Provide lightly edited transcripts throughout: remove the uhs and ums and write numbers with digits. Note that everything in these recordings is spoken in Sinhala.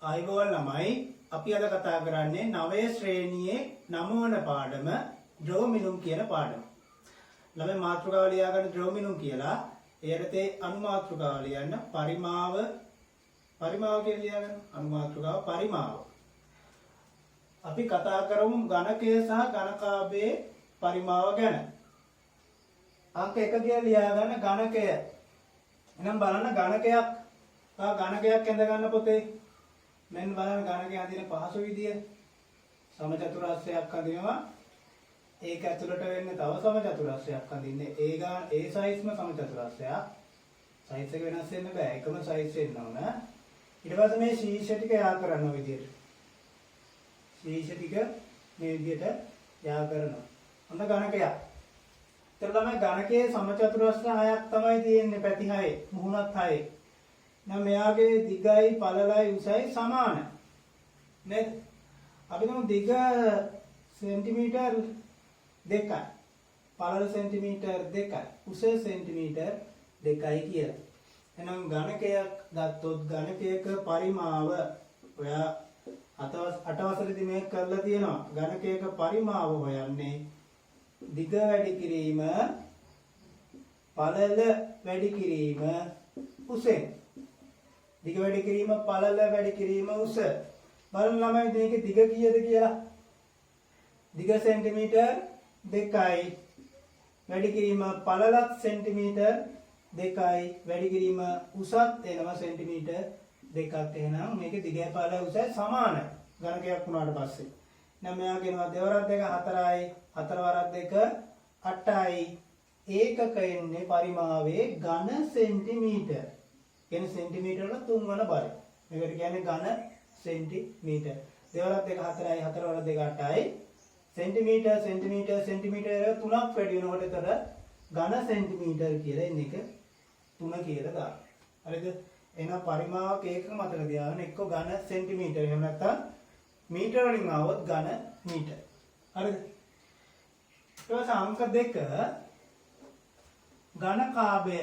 ආයුබෝවන් ළමයි අපි අද කතා කරන්නේ 9 ශ්‍රේණියේ 9 වන පාඩම ද්‍රව්‍යමිනුම් කියන පාඩම. ළමයි මාතෘකාව ලියා ගන්න ද්‍රව්‍යමිනුම් කියලා. එයටතේ අනුමාතෘකාව ලියන්න පරිමාව කියලා ලියා ගන්න. අනුමාතෘකාව පරිමාව. අපි කතා කරමු ඝනකය සහ ඝනකාභයේ පරිමාව ගැන. අංක 1 කියලා ලියා ගන්න ඝනකය. එහෙනම් බලන්න ඝනකයක් ඇඳ ගන්න පොතේ. මෙන්න බලන්න ඝනකය අඳින පහසු විදිය. සමචතුරස්‍රයක් අඳිනවා. ඒක ඇතුළට වෙන්නේ තව සමචතුරස්‍රයක් අඳින්නේ. ඒ සයිස්ම සමචතුරස්‍රයක්. සයිස් එක වෙනස් වෙන්න බෑ. එකම සයිස් වෙන්න ඕන. ඊට පස්සේ මේ ශීර්ෂ ටික යා කරන විදියට. ශීර්ෂ ටික මේ විදියට යා කරනවා. හොඳ ඝනකයක්. ඒතර තමයි ඝනකයේ සමචතුරස්‍ර 6ක් තමයි තියෙන්නේ පැති 6. මුහුණත් 6. නම් මෙයාගේ දිගයි පළලයි උසයි සමාන. නේද? අපි ගමු දිග සෙන්ටිමීටර් 2යි. පළල සෙන්ටිමීටර් 2යි. උස සෙන්ටිමීටර් 2යි කියලා. එහෙනම් ඝනකයක් ගත්තොත් ඝනකයක පරිමාව ඔයා 8 වසරේදී මේක කරලා තියෙනවා. ඝනකයක පරිමාව හොයන්නේ දිග වැඩි කිරීම පළල වැඩි කිරීම උසෙන්. දිග වැඩි කිරීම පළල වැඩි කිරීම උස. බලන්න ළමයි මේකේ දිග කීයද කියලා. දිග සෙන්ටිමීටර් 2යි. වැඩි කිරීම පළලත් සෙන්ටිමීටර් 2යි. වැඩි කිරීම උසත් එනවා සෙන්ටිමීටර් 2ක්. එහෙනම් මේකේ දිගයි පළලයි උසයි සමානයි. ඝනකයක් වුණාට පස්සේ. නම් මෙයා කියනවා දෙවරක් 2 4යි. 4 වරක් 2 8යි. ඒකක එන්නේ පරිමාවේ ඝන සෙන්ටිමීටර්. කියන්නේ සෙන්ටිමීටර වල 3 වන බරයි. මේකට කියන්නේ ඝන සෙන්ටිමීටර. දෙවරක් 2 4යි 4 වරක් 2 8යි. සෙන්ටිමීටර තුනක් වැඩි වෙනකොට ඒතර ඝන සෙන්ටිමීටර කියලා එන එක 3 කියලා දාන්න. හරිද? එහෙනම් පරිමාවක ඒකක මතක තියාගන්න. එක්ක ඝන සෙන්ටිමීටර එහෙම නැත්නම් මීටර වලින් આવොත් ඝන මීටර. හරිද? ඊට පස්සේ අංක 2 ඝනකාභය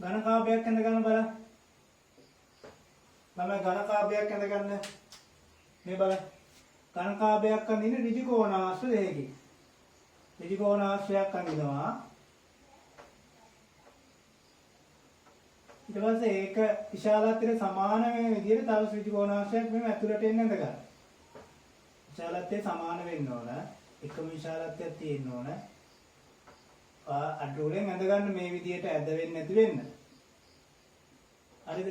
ඝනකාභයක් ඇඳ ගන්න බලන්න. ළමයි ඝනකාභයක් ඇඳ ගන්න. මේ බලන්න. ඝනකාභයක් අඳින්නේ ඍජු කෝණාශ්‍ර දෙකකින්. ඍජු කෝණාශ්‍රයක් අඳිනවා. ඊට පස්සේ ඒක විශාලත්වයට සමාන වෙන විදිහට තව ඍජු කෝණාශ්‍රයක් මෙහෙම ඇතුළට එන්න ඇඳ ගන්න. විශාලත්වයට සමාන වෙන්න ඕන. එකම විශාලත්වයක් තියෙන්න ඕන. අඩුවෙන් ඇඳ ගන්න මේ විදිහට ඇද වෙන්නේ නැති වෙන්න. හරිද?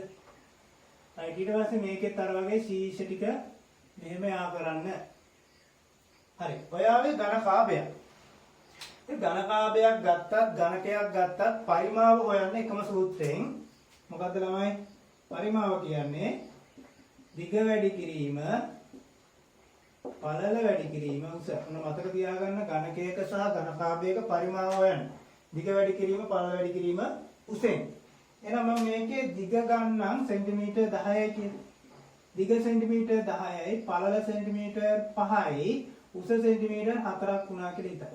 ඊට පස්සේ මේකෙත් අර වගේ ශීර්ෂ ටික මෙහෙම යා කරන්න. හරි. ඔයාගේ ඝනකාභයක්. ඒ ඝනකාභයක් ගත්තත් ඝනකයක් ගත්තත් පරිමාව හොයන්න එකම සූත්‍රයෙන්. මොකද්ද ළමයි? පරිමාව කියන්නේ දිග වැඩි කිරීම පළල වැඩි කිරීම උස. ඔන්න මතක තියාගන්න ඝනකයක සහ ඝනකාභයක පරිමාව හොයන්න. දිග වැඩි කිරීම පළල වැඩි කිරීම උසෙන්. එහෙනම් මම මේකේ දිග ගන්නම් සෙන්ටිමීටර් 10යි කියලා. දිග සෙන්ටිමීටර් 10යි පළල සෙන්ටිමීටර් 5යි උස සෙන්ටිමීටර් 4ක් වුණා කියලා හිතන්න.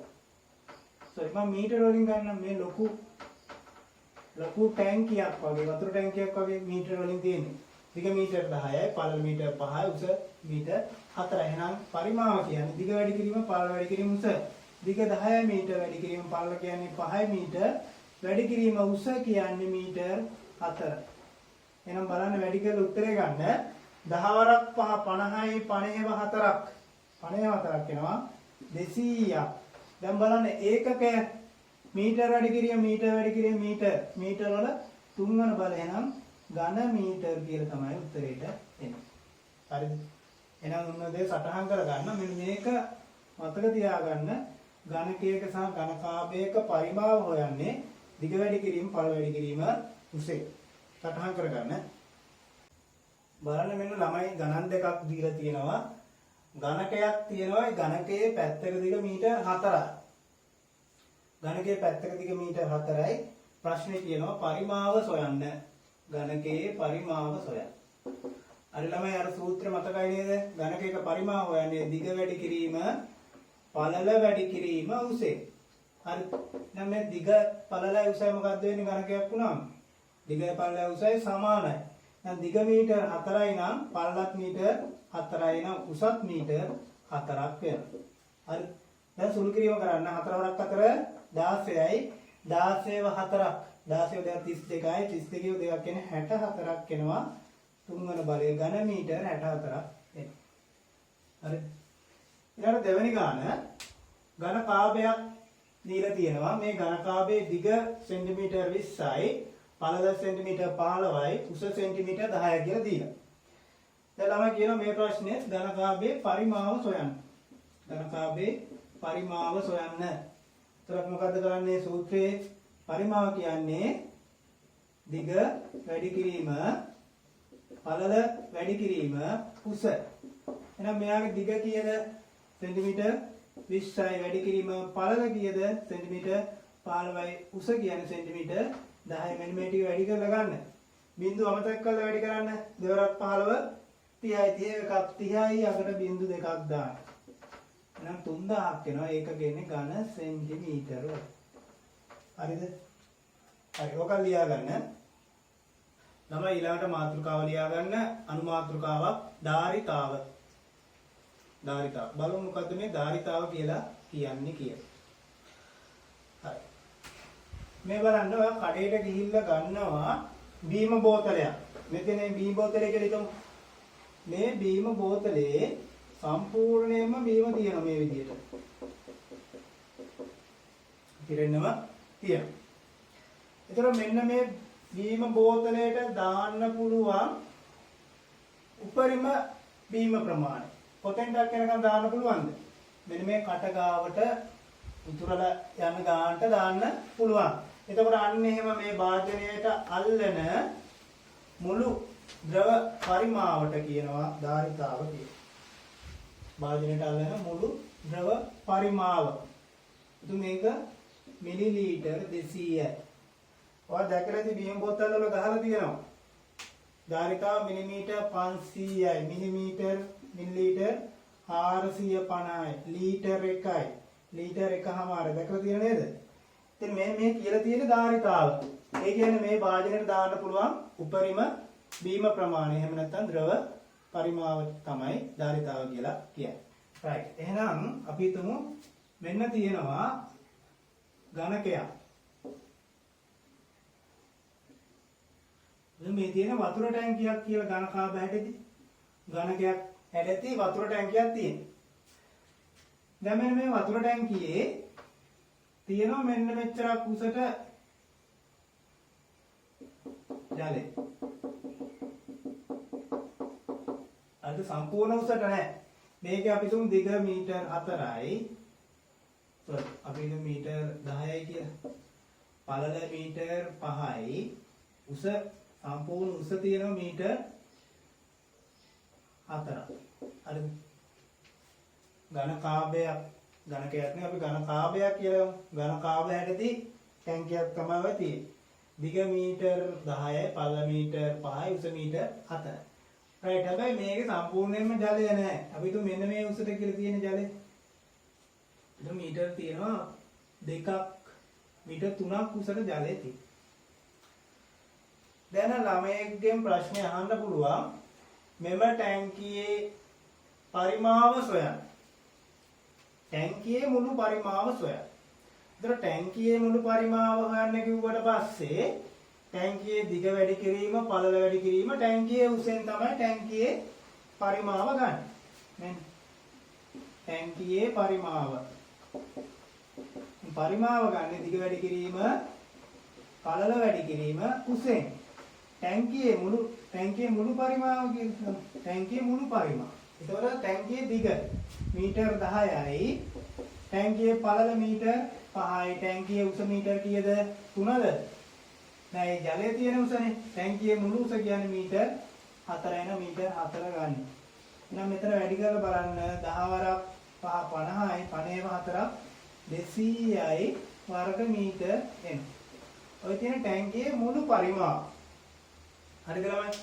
සෝරි මම මීටර වලින් ගන්නම් මේ ලොකු ටැංකියක් වගේ වතුර ටැංකියක් වගේ මීටර වලින් තියෙන්නේ. දිග මීටර් 10යි පළල මීටර් 5යි උස මීටර් 4යි. එහෙනම් පරිමාව කියන්නේ දිග වැඩි කිරීම පළල වැඩි කිරීම උස. දිග 10යි මීටර වැඩි කිරීම පළල කියන්නේ 5යි මීටර වැඩි කිරීම උස කියන්නේ මීටර් 4. එහෙනම් බලන්න වැඩි කරලා උත්තරේ ගන්න. 10 වරක් 5 50යි 54ක් 54ක් එනවා 200ක්. දැන් බලන්න ඒකක මීටර වැඩි කිරීම මීටර වල 3 වෙනි බල එහෙනම් ඝන මීටර කියලා තමයි උත්තරේට එන්නේ. හරිද? එහෙනම් ඔන්න දේ සටහන් කරගන්න. මෙන්න මේක මතක තියාගන්න. ඝනකයක සහ ඝනකාභයක පරිමාව හොයන්නේ දිග වැඩි කිරීම පළල වැඩි කිරීම උසේ. සටහන් කරගන්න. බලන්න මෙන්න ළමයි ගණන් දෙකක් දීලා තියෙනවා. ඝනකයක් තියෙනවා. ඒ ඝනකයේ පැත්තක දිග මීටර 4යි. ඝනකයේ පැත්තක දිග මීටර 4යි. ප්‍රශ්නේ කියනවා පරිමාව සොයන්න. ඝනකයේ පරිමාව සොයන්න. හරි ළමයි අර සූත්‍රය මතකයි නේද? ඝනකයක පරිමාව හොයන්නේ දිග වැඩි කිරීම පළල වැඩි කිරීම උසේ. හරි. දැන් මේ දිග පළලයි උසයි මොකද්ද වෙන්නේ ඝනකයක් වුණාම? දිගයි පළලයි උසයි සමානයි. දැන් දිග මීටර් 4යි නම් පළලත් මීටර් 4යි නම් උසත් මීටර් 4ක් වෙනවා. හරි. දැන් සුළු කිරීම කරන්න 4 වරක් 4 16යි 16ව 4ක් 16ව 32යි 32ව 2ක් කියන්නේ 64ක් එනවා. තුන්වන බලය ඝන මීටර් 64ක් එනවා. හරි. ඊළඟ දෙවෙනි ගාන ඝන කාභයක් දීලා තියෙනවා. මේ ඝන කාභයේ දිග සෙන්ටිමීටර් 20යි පළල සෙන්ටිමීටර් 15යි උස සෙන්ටිමීටර් 10යි කියලා දීලා. දැන් ළමයි කියනවා මේ ප්‍රශ්නේ ඝන කාභයේ පරිමාව සොයන්න. ඝන කාභයේ පරිමාව සොයන්න. ඒතරක් මොකද්ද කරන්නේ සූත්‍රයේ පරිමාව කියන්නේ දිග වැඩි කිරීම පළල වැඩි කිරීම උස. එහෙනම් මෙයාගේ දිග කීයද සෙන්ටිමීටර් 20යි වැඩි කිරීම පළල කීයද සෙන්ටිමීටර් 15යි උස කියන්නේ සෙන්ටිමීටර් 10යි මෙන්න මේ ටික වැඩි කරලා ගන්න. බිංදුව අමතක කරලා වැඩි කරන්න. දෙවරක් 15 30යි 30යි අකට බිංදු දෙකක් දාන්න. එහෙනම් 3000ක් වෙනවා. ඒක කියන්නේ ඝන සෙන්ටිමීටර වල. හරිද? හරි. ඔක ලියා ගන්න. ළමයි ඊළඟට මාතෘකාව ලියා ගන්න. අනුමාතෘකාවක් ධාරිතාව. ධාරිතාව. බලමු මොකද්ද මේ ධාරිතාව කියලා කියන්නේ කියලා. හරි. මේ බලන්න ඔය කඩේට ගිහිල්ලා ගන්නවා බීම බෝතලයක්. මෙතන බීම බෝතලය කියලා හිතමු. මේ බීම බෝතලේ සම්පූර්ණයෙන්ම බීම තියෙනවා මේ විදිහට. පිරෙන්නම තියෙනවා. ඒතර මෙන්න මේ බීම බෝතලයට දාන්න පුළුවන් උපරිම බීම ප්‍රමාණය. කොතෙන්ටක් යනකම් දාන්න පුළුවන්ද? මෙන්න මේ කට ගාවට උතුරලා යන ගානට දාන්න පුළුවන්. එතකොට අන්න එහෙම මේ භාජනයට අල්ලන මුළු ද්‍රව පරිමාවට කියනවා ධාරිතාව කියලා. භාජනයට අල්ලන මුළු ද්‍රව පරිමාව. එතු මේක මිලිලීටර් 200යි. ඔය දැකලා ඉතින් බීම බෝතල් වල ගහලා තියෙනවා. ධාරිතාව මිලිමීටර් 500යි. මිලිලීටර් 450යි. ලීටර් 1යි. ලීටර් 1මාර දැකලා තියෙන නේද? ඉතින් මේ කියලා තියෙන ධාරිතාව. ඒ කියන්නේ මේ භාජනයට දාන්න පුළුවන් උපරිම බීම ප්‍රමාණය. එහෙම නැත්නම් ද්‍රව පරිමාව තමයි ධාරිතාව කියලා කියන්නේ. right. එහෙනම් අපි හිතමු මෙන්න තියෙනවා ඝනකයක්. මේ තියෙන වතුර ටැංකියක් කියලා ඝන කාභ හැටෙදි ඝනකයක් හැටෙති වතුර ටැංකියක් තියෙනවා. දැන් මෙන්න මේ වතුර ටැංකියේ තියෙනවා මෙන්න මෙච්චරක් උසට ජලය. අද සම්පූර්ණ උසට නැහැ. මේක අපි තුමු දිග මීටර් 4යි. අපි හිතමු මීටර් 10යි කියලා. පළල මීටර් 5යි. උස සම්පූර්ණ උස තියෙනවා මීටර් 4ක්. හරිද? ඝන කාභයක් ඝනකයක් නේ අපි ඝන කාභයක් කියලා ඝන කාභ හැටදී ටැංකියක් තමයි ඔය තියෙන්නේ. දිග මීටර් 10යි පළල මීටර් 5යි උස මීටර් 4යි. රයිට්. හැබැයි මේකේ සම්පූර්ණයෙන්ම ජලය නැහැ. අපි හිතමු මෙන්න මේ උසට කියලා තියෙන ජලය. ඒක මීටර් තියෙනවා 2ක් මීටර් 3ක් උසට ජලය තියෙනවා. දැන් ළමයෙක්ගෙන් ප්‍රශ්නේ අහන්න පුළුවන් මෙම ටැංකියේ පරිමාව සොයන්න. ටැංකියේ මුළු පරිමාව සොයන්න. ඒතර ටැංකියේ මුළු පරිමාව හොයන්න කිව්වට පස්සේ ටැංකියේ දිග වැඩි කිරීම, පළල වැඩි කිරීම ටැංකියේ උසෙන් තමයි ටැංකියේ පරිමාව ගන්න. මෙන්න ටැංකියේ පරිමාව. පරිමාව ගන්න දිග වැඩි කිරීම, පළල වැඩි කිරීම උසෙන්. ටැංකියේ මුළු පරිමාව කියන ටැංකියේ මුළු පරිමාව. ඒතකොට ටැංකියේ දිග මීටර් 10යි. ටැංකියේ පළල මීටර් 5යි. ටැංකියේ උස මීටර් කීයද? 3ද? නෑ ජලයේ තියෙන උසනේ. ටැංකියේ මුළු උස කියන්නේ මීටර් 4 එන මීටර් 4 ගන්න. එහෙනම් මෙතන වැඩි කරලා බලන්න 10 වරක් 5 50යි 50ව 4ක් 200යි වර්ග මීටර් එනවා. ඔය තියෙන ටැංකියේ මුළු පරිමාව. හරිද ළමයි?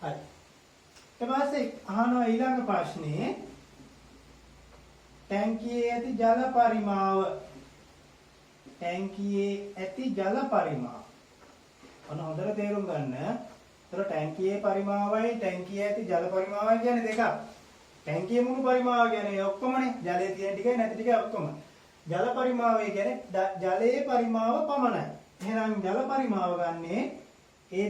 හරි. ඊට පස්සේ අහනවා ඊළඟ ප්‍රශ්නේ ටැංකියේ ඇති ජල පරිමාව. ටැංකියේ ඇති ජල පරිමාව. ඔන්න හොඳට තේරුම් ගන්න. ඒතර ටැංකියේ පරිමාවයි ටැංකියේ ඇති ජල පරිමාවයි කියන්නේ දෙකක්. ටැංකියේ මුළු පරිමාව කියන්නේ ඔක්කොමනේ. ජලයේ තියෙන ටිකයි නැති ටිකයි ඔක්කොම. ජල පරිමාවය කියන්නේ ජලයේ පරිමාව පමණයි. එහෙනම් ජල පරිමාව ගන්නේ ඒ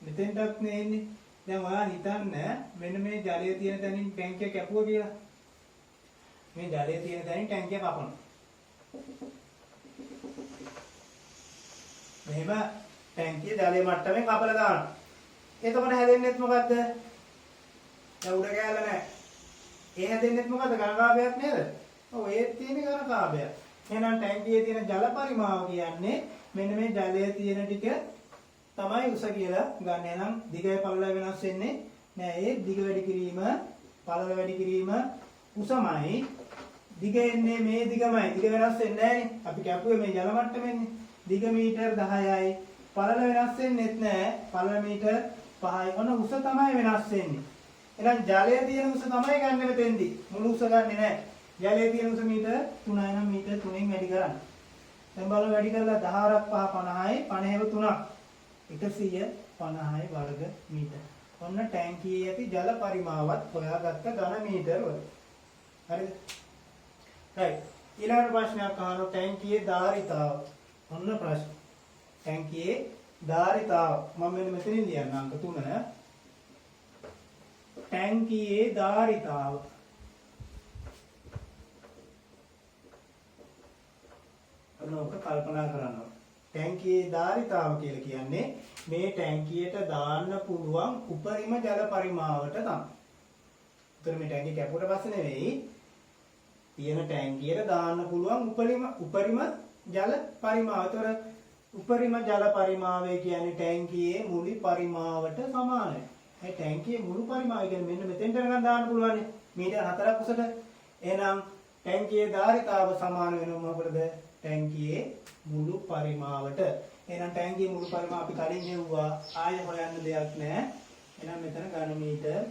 මෙතෙන්ටත් නෙන්නේ. දැන් ඔයා හිතන්න මෙන්න මේ ජලයේ තියෙන තැනින් ටැංකිය කැපුවා කියලා. මේ ජලයේ තියෙන තැනින් ටැංකිය කපනවා. මෙහෙම ටැංකිය ජලයේ මට්ටමෙන් කපලා දානවා. එතකොට හැදෙන්නේත් මොකද්ද? දැන් උඩ කෑල්ල නැහැ. ඒ හැදෙන්නේත් මොකද්ද? ඝනකාභයක් නේද? ඔව් ඒත් තියෙන ඝනකාභයක්. එහෙනම් ටැංකියේ තියෙන ජල පරිමාව කියන්නේ මෙන්න මේ ජලයේ තියෙන ටික තමයි උස කියලා ගන්න. එහෙනම් දිගයි පළලයි වෙනස් වෙන්නේ නෑ. ඒ දිග වැඩි කිරීම පළල වැඩි කිරීම උසමයි. දිග එන්නේ මේ දිගමයි. දිග වෙනස් වෙන්නේ නෑනේ. අපි කැපුවේ මේ ජල මට්ටමෙන්නේ. දිග මීටර් 10යි. පළල වෙනස් වෙන්නේත් නෑ. පළල මීටර් 5යි. ඔන්න උස තමයි වෙනස් වෙන්නේ. එහෙනම් ජලයේ තියෙන උස තමයි ගන්න මෙතෙන්දී. මුළු උස ගන්නෙ නෑ. ජලයේ තියෙන උස මීටර් 3යි නම් මීටර් 3න් වැඩි කරන්න. දැන් බලන්න වැඩි කරලා 10 50යි 50 3ක් 150යි වර්ග මීටර. ඔන්න ටැංකියේ ඇති ජල පරිමාවත් හොයාගත්ත ඝන මීටර වල. හරිද? right. ඊළඟ ප්‍රශ්නයක් අහනවා ටැංකියේ ධාරිතාව. ඔන්න ප්‍රශ්න. ටැංකියේ ධාරිතාව. මම මෙතනින් ලියන්න අංක 3. ටැංකියේ ධාරිතාව. ඔක කල්පනා කරන්න. ටැංකියේ ධාරිතාව කියලා කියන්නේ මේ ටැංකියට දාන්න පුළුවන් උපරිම ජල පරිමාවට තමයි. උතර මේ ටැංකිය කැපුවට පස්සේ නෙවෙයි තියෙන ටැංකියට දාන්න පුළුවන් උපරිම ජල පරිමාව. ඒතර උපරිම ජල පරිමාවය කියන්නේ ටැංකියේ මුළු පරිමාවට සමානයි. ඒ ටැංකියේ මුළු පරිමාවය කියන්නේ මෙන්න මෙතෙන්ට නිකන් දාන්න පුළුවන් මීටර් 4ක් උසට. එහෙනම් ටැංකියේ ධාරිතාව සමාන වෙනවා මොකටද? ටැංකියේ මුළු පරිමාවට. එහෙනම් ටැංකියේ මුළු පරිමාව අපි කලින් හෙව්වා. ආයෙ හොයන්න දෙයක් නැහැ. එහෙනම් මෙතන ඝන මීටර්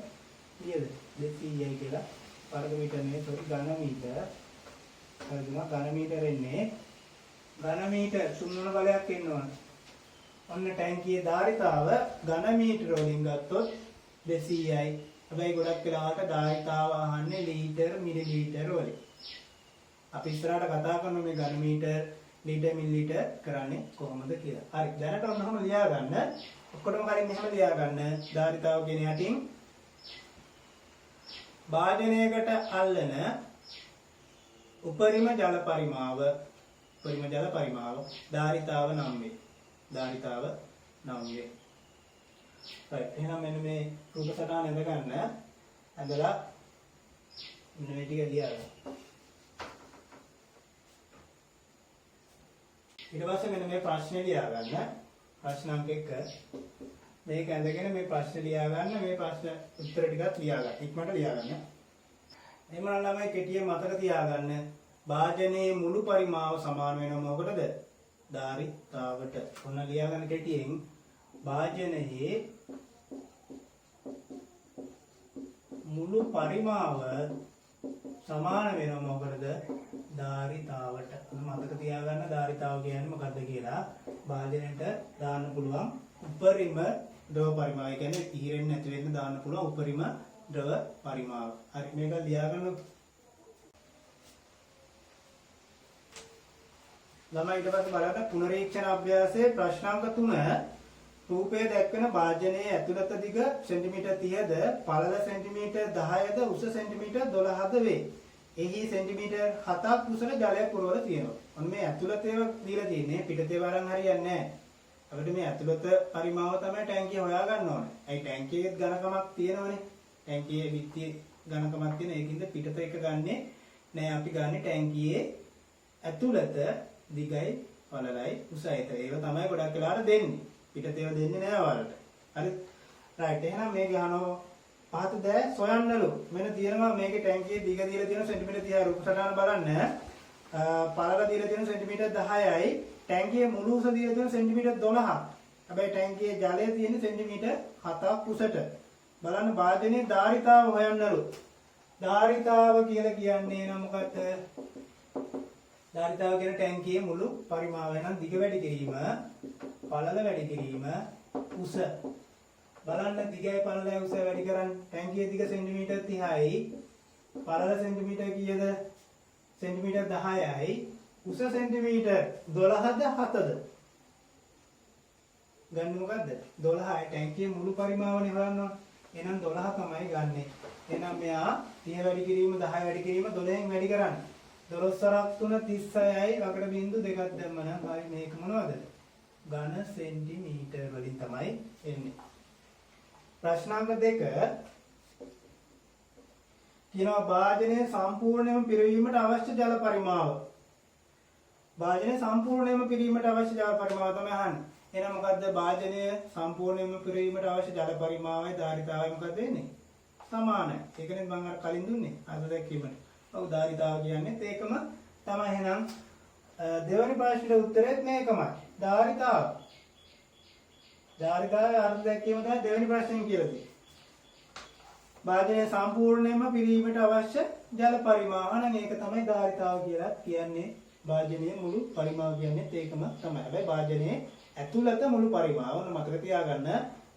කීයද? 200යි කියලා. වර්ග මීටර නේ සෝරි ඝන මීටර. හරිද? ඝන මීටර එන්නේ ඝන මීටර 3 වෙනි බලයක් එන්න ඕන. ඔන්න ටැංකියේ ධාරිතාව ඝන මීටර වලින් ගත්තොත් 200යි. හැබැයි ගොඩක් වෙලාවට ධාරිතාව අහන්නේ ලීටර් මිලිලීටර් වලින්. අපි ඉස්සරහට කතා කරන මේ ඝන මීටර් ලීටර් මිලිලීටර් කරන්නේ කොහොමද කියලා. හරි. දැනට ඔන්නම ලියා ගන්න. ඔක්කොටම කලින් මෙහෙම ලියා ගන්න. ධාරිතාව කියන යටින් භාජනයකට අල්ලන උපරිම ජල පරිමාව ධාරිතාව නම් වේ. ධාරිතාව නම් වේ. right. එහෙනම් මෙන්න මේ රූප සටහන ඇඳ ගන්න. ඇඳලා මෙන්න මේ ටික ලියා ගන්න. ඊට පස්සේ මෙන්න මේ ප්‍රශ්නේ ලියා ගන්න. ප්‍රශ්න අංක 1. මේක ඇඳගෙන මේ ප්‍රශ්නේ ලියා ගන්න. මේ ප්‍රශ්න උත්තර ටිකත් ලියා ගන්න. ඉක්මනට ලියා ගන්න. එහෙනම් ළමයි කෙටියෙන් මතක තියාගන්න. භාජනයේ මුළු පරිමාව සමාන වෙනව මොකටද? ධාරිතාවට. ඔන්න ලියා ගන්න කෙටියෙන්. භාජනයේ මුළු පරිමාව සමාන වෙනව මොකටද? ධාරිතාවට. මතක තියාගන්න ධාරිතාව කියන්නේ මොකක්ද කියලා. භාජනයට දාන්න පුළුවන් උපරිම ද්‍රව පරිමාව. ඒ කියන්නේ ඉහිරෙන් නැති වෙන්න දාන්න පුළුවන් උපරිම ද්‍රව පරිමාව. හරි මේක ලියා ගන්න. ළමයි ඊට පස්සේ බලන්න පුනරීක්ෂණ අභ්‍යාසයේ ප්‍රශ්නාංක 3. රූපයේ දැක්වෙන භාජනයේ ඇතුළත දිග සෙන්ටිමීටර් 30ද පළල සෙන්ටිමීටර් 10ද උස සෙන්ටිමීටර් 12ද වේ. එහි සෙන්ටිමීටර් 7ක් උසට ජලය පුරවලා තියෙනවා. ඔන්න මේ ඇතුළතේව දීලා තියෙන්නේ පිටතේ වරන් හරියන්නේ නැහැ. අපිට මේ ඇතුළත පරිමාව තමයි ටැංකිය හොයාගන්න ඕනේ. ඒ ටැංකියේ ඝනකමක් තියෙනවනේ. ටැංකියේ විත්තියේ ඝනකමක් තියෙන. ඒකින්ද පිටත එක ගන්නෙ නෑ. අපි ගන්නෙ ටැංකියේ ඇතුළත දිගයි පළලයි උසයි. ඒව තමයි ගොඩක් වෙලාවට දෙන්නේ. පිටතේව දෙන්නේ නෑ ඔයාලට. හරි. රයිට්. එහෙනම් මේ ගහනවා පහත දැ සොයන්නලු. මෙන්න තියෙනවා මේකේ ටැංකියේ දිග දීලා තියෙන සෙන්ටිමීටර් 30 රූප සටහන බලන්න. පළල දීලා තියෙන සෙන්ටිමීටර් 10යි. ටැංකියේ මුළු උස දීලා තියෙන සෙන්ටිමීටර් 12ක්. හැබැයි ටැංකියේ ජලය තියෙන්නේ සෙන්ටිමීටර් 7ක් උසට. බලන්න භාජනයේ ධාරිතාව හොයන්නලු. ධාරිතාව කියලා කියන්නේ නම් මොකක්ද? ධාරිතාව කියන ටැංකියේ මුළු පරිමාවය නම් දිග වැඩි කිරීම පළල වැඩි කිරීම උස බලන්න දිගයි පළලයි උස වැඩි කරන්න ටැංකියේ දිග සෙන්ටිමීටර් 30යි පළල සෙන්ටිමීටර් කීයද සෙන්ටිමීටර් 10යි උස සෙන්ටිමීටර් 12ද 7ද ගන්න මොකද්ද 12යි ටැංකියේ මුළු පරිමාවනේ හොයන්න ඕන එහෙනම් 12 තමයි ගන්නෙ එහෙනම් මෙයා 30 වැඩි කිරීම 10 වැඩි කිරීම 12න් වැඩි කරන්න 12 36යි ළඟට බිංදු දෙකක් දැම්ම නම් හරි මේක මොනවද ඝන සෙන්ටිමීටර් වලින් තමයි එන්නේ ප්‍රශ්නාංක 2 කියනවා භාජනය සම්පූර්ණයෙන්ම පිරවීමට අවශ්‍ය ජල පරිමාව භාජනය සම්පූර්ණයෙන්ම පිරීමට අවශ්‍ය ජල පරිමාව තමයි අහන්නේ එහෙනම් මොකද්ද භාජනය සම්පූර්ණයෙන්ම පිරීමට අවශ්‍ය ජල පරිමාවයි ධාරිතාවයි මොකද්ද වෙන්නේ සමානයි ඒකනේ මම අර කලින් දුන්නේ අද දැක්වීමට ඔව් ධාරිතාව කියන්නේත් ඒකම තමයි එහෙනම් දෙවැනි ප්‍රශ්නෙට උත්තරෙත් මේකමයි ධාරිතාවයේ අර්ථ දැක්වීම තමයි දෙවැනි ප්‍රශ්නෙන් කියලා තියෙන්නේ භාජනය සම්පූර්ණයෙන්ම පිරීමට අවශ්‍ය ජල පරිමාව නම් ඒක තමයි ධාරිතාව කියලා කියන්නේ භාජනයේ මුළු පරිමාව කියන්නේ ඒකම තමයි. හැබැයි භාජනයේ ඇතුළත මුළු පරිමාව ඕන මතක තියාගන්න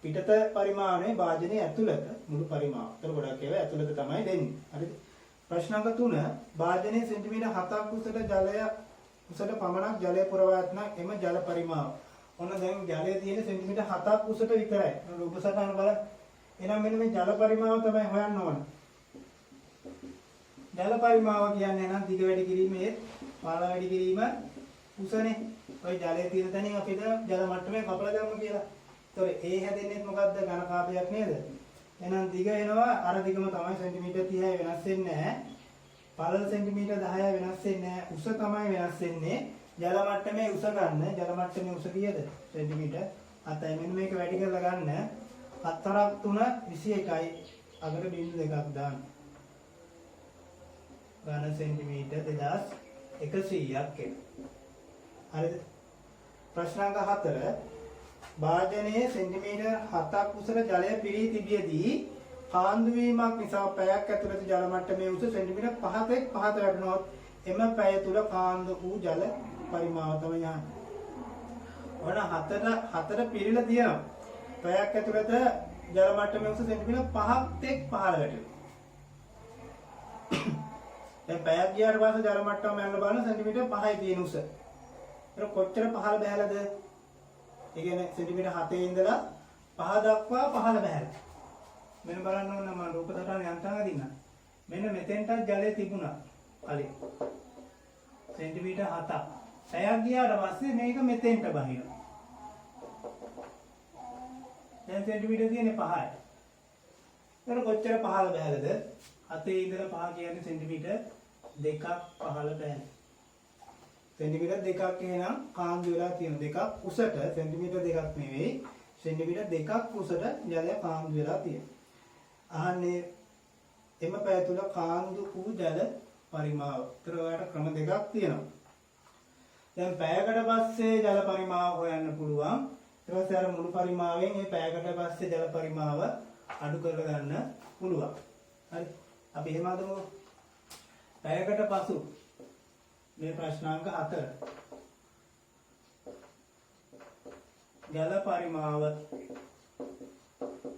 පිටත පරිමාණය භාජනයේ ඇතුළත මුළු පරිමාව. ඒතර ගොඩක් ඒවා ඇතුළත තමයි දෙන්නේ. හරිද? ප්‍රශ්නාංක 3 භාජනයේ සෙන්ටිමීටර් 7ක් උසට පමණක් ජලය පුරවා ඇතනම් එම ජල පරිමාව. ඔන්න දැන් ජලය තියෙන සෙන්ටිමීටර් 7ක් උසට විතරයි. රූප සටහන බලන්න. එහෙනම් මෙන්න මේ ජල පරිමාව තමයි හොයන්න ඕන. ජල පරිමාව කියන්නේ නම් දිග වැඩි කිරීමේ පාළ වැඩි කිරීම උසනේ. ඔය ජලයේ තියෙන තැනින් අපිට ජල මට්ටමේ කපලා ගමු කියලා. ඒතොර ඒ හැදෙන්නේ මොකද්ද? ඝන කාපයක් නේද? එහෙනම් දිග එනවා අර දිගම තමයි සෙන්ටිමීටර් 30යි වෙනස් වෙන්නේ නැහැ. පළල සෙන්ටිමීටර් 10යි වෙනස් වෙන්නේ නැහැ. උස තමයි වෙනස් වෙන්නේ. ජල මට්ටමේ උස ගන්න. ජල මට්ටමේ උස කීයද? සෙන්ටිමීටර් 7යි. මෙන්න මේක වැඩි කරලා ගන්න. 4 3 21යි. අගට බිංදු දෙකක් දාන්න. ඝන සෙන්ටිමීටර් 2100ක් එන. හරිද? ප්‍රශ්නාංක 4 භාජනයේ සෙන්ටිමීටර් 7ක් උසට ජලය පිරී තිබියදී කාන්දු වීමක් නිසා පැයක් ඇතුළත ජල මට්ටමේ උස සෙන්ටිමීටර් 5ක් පහත වැටුණොත් එම පැය තුල කාන්දු වූ ජල පරිමාව තමයි යන්නේ. ඔන්න 7ට පිරීලා තියෙනවා. පැයක් ඇතුළත ජල මට්ටමේ උස සෙන්ටිමීටර් 5ක් පහළ වැටෙනවා. දැන් පැයක් ගියාට පස්සේ ජල මට්ටම යන්න බලන සෙන්ටිමීටර් 5යි තියෙන උස. ඒක කොච්චර පහළ බහැලාද? ඒ කියන්නේ සෙන්ටිමීටර් 7 ඉඳලා 5 දක්වා පහළ බහැලා. මෙන්න බලන්න ඕන මම රූප සටහන යන්තම් අදින්න. මෙන්න මෙතෙන්ටත් ජලය තිබුණා. කලින්. සෙන්ටිමීටර් 7ක්. පැයක් ගියාට පස්සේ මේක මෙතෙන්ට බහිනවා. දැන් සෙන්ටිමීටර් තියෙන්නේ 5යි. ඒක කොච්චර පහළ බහැලාද? 7 ඉඳලා 5 කියන්නේ සෙන්ටිමීටර් 2ක් පහළ බහැලා. සෙන්ටිමීටර් 2ක් එහෙනම් කාන්දු වෙලා තියෙන දෙකක් උසට සෙන්ටිමීටර් 2ක් නෙවෙයි සෙන්ටිමීටර් 2ක් උසට ජලය කාන්දු වෙලා තියෙනවා. අහන්නේ එම පැය තුල කාන්දු වූ ජල පරිමාව. ඒතර ඔයාලට ක්‍රම දෙකක් තියෙනවා. දැන් පැයකට පස්සේ ජල පරිමාව හොයන්න පුළුවන්. ඊට පස්සේ අර මුළු පරිමාවෙන් මේ පැයකට පස්සේ ජල පරිමාව අඩු කරලා ගන්න පුළුවන්. හරි. අපි එහෙම හදමු. පැයකට පසු මේ ප්‍රශ්නාංක 4 ජල පරිමාව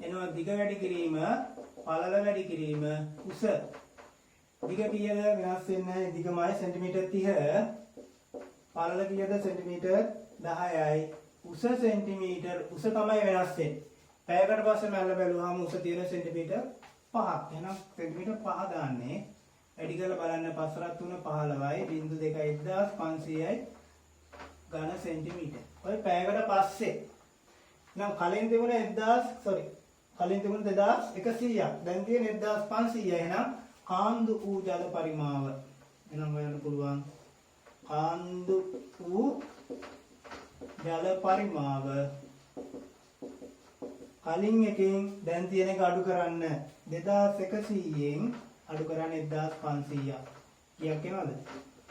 එනවා දිග වැඩි කිරීම පළල වැඩි කිරීම උස දිග කීයද වෙනස් වෙන්නේ නැහැ දිගමයි සෙන්ටිමීටර් 30 පළල කීයද සෙන්ටිමීටර් 10යි උස සෙන්ටිමීටර් උස තමයි වෙනස් වෙන්නේ පැයකට පස්සේ මැල්ල බැලුවාම උස තියෙන සෙන්ටිමීටර් 5ක් එහෙනම් සෙන්ටිමීටර් 5 දාන්නේ වැඩි කරලා බලන්න 5 3 15යි බිංදු 2 1500යි ඝන සෙන්ටිමීටර්. ඔය පැයකට පස්සේ නම් කලින් තිබුණ 2100ක් දැන් තියෙන 1500 එහෙනම් කාන්දු වූ ජල පරිමාව එහෙනම් හොයන්න පුළුවන් කාන්දු වූ ජල පරිමාව කලින් එකෙන් දැන් තියෙන එක අඩු කරන්න 2100න් අඩු කරන්නේ 1500ක්. කීයක් එනවද?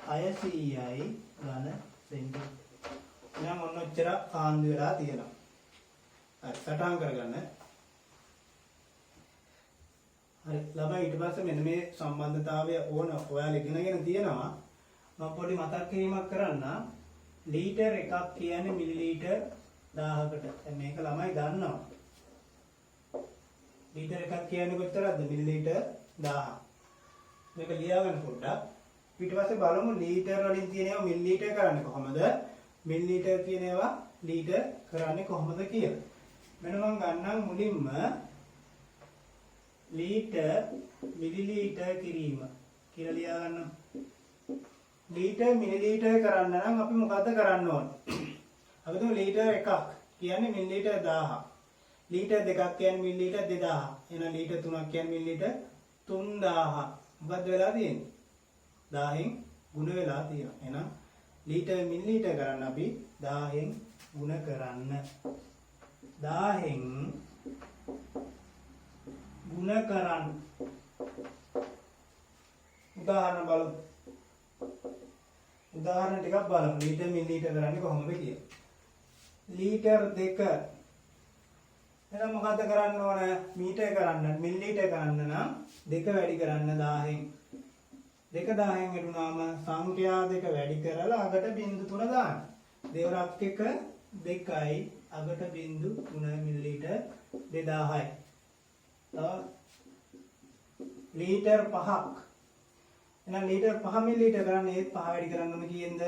600යි ඝන සෙන්ටිමීටර්. එහෙනම් ඔන්න ඔච්චර කාන්දු වෙලා තියෙනවා. හරි සටහන් කරගන්න. හරි ළමයි ඊට පස්සේ මෙන්න මේ සම්බන්ධතාවය ඕන ඔයාලා ඉගෙනගෙන තියෙනවා. මම පොඩි මතක් කිරීමක් කරන්න. ලීටර් එකක් කියන්නේ මිලිලීටර් 1000කට. දැන් මේක ළමයි දන්නවා. ලීටර් එකක් කියන්නේ කොච්චරද? මිලිලීටර් 1000. මේක ලියා ගන්න පොඩ්ඩක්. ඊට පස්සේ බලමු ලීටර් වලින් තියෙන ඒවා මිලිලීටර් කරන්නේ කොහොමද? මිලිලීටර් කියන ඒවා ලීටර් කරන්නේ කොහොමද කියලා. මෙන්න මම ගන්නම් මුලින්ම ලීටර් මිලිලීටර් කිරීම කියලා ලියා ගන්නවා. ලීටර් මිලිලීටර් කරන්න නම් අපි මොකද්ද කරන්න ඕන? අපි තුමු ලීටර් එකක් කියන්නේ මිලිලීටර් 1000. ලීටර් දෙකක් කියන්නේ මිලිලීටර් 2000. එහෙනම් ලීටර් තුනක් කියන්නේ මිලිලීටර් 3000. මොකද්ද වෙලා තියෙන්නේ? 1000න් ගුණ වෙලා තියෙනවා. එහෙනම් ලීටර් මිලිලීටර් කරන්න අපි 1000න් ගුණ කරන්න. 1000න් ගුණ කරන්න. උදාහරණ බලමු. උදාහරණ ටිකක් බලමු. ලීටර් මිලිලීටර් කරන්නේ කොහොමද කියලා. ලීටර් 2 එහෙනම් මොකද්ද කරන්න ඕන? මීටර් කරන්න මිලිලීටර් කරන්න නම් 2 වැඩි කරන්න 1000න්. 2 1000න් වැඩුණාම සංඛ්‍යා දෙක වැඩි කරලා අගට බිංදු 3 දාන්න. දෙවරක් එක 2යි අගට බිංදු 3 මිලිලීටර් 2000යි. තව ලීටර් 5ක්. එහෙනම් ලීටර් 5 මිලිලීටර් කරන්න ඒත් 5 වැඩි කරන්න ඕන කීයෙන්ද?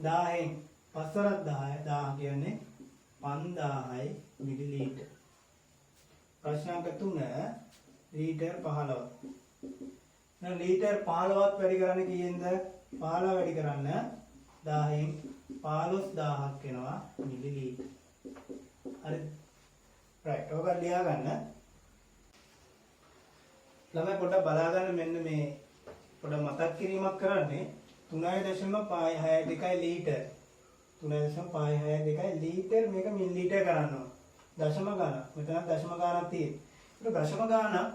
1000න්. 5 වරක් 1000 කියන්නේ 5000යි මිලිලීටර්. ප්‍රශ්නාංක 3 ලීටර් 15. දැන් ලීටර් 15ක් වැඩි කරන්න කීයෙන්ද? 15 වැඩි කරන්න 1000න් 15000ක් වෙනවා මිලිලීටර්. හරිද? රයිට්. ඔක ලියා ගන්න. ළමයි පොඩ්ඩක් බලා ගන්න මෙන්න මේ පොඩ්ඩක් මතක් කිරීමක් කරන්නේ 3.62 ලීටර්. 3.62 ලීටර් මේක මිලිලීටර් කරන්න ඕන. දශම ගාන. මෙතන දශම ගානක් තියෙනවා. ඒක දශම ගානක්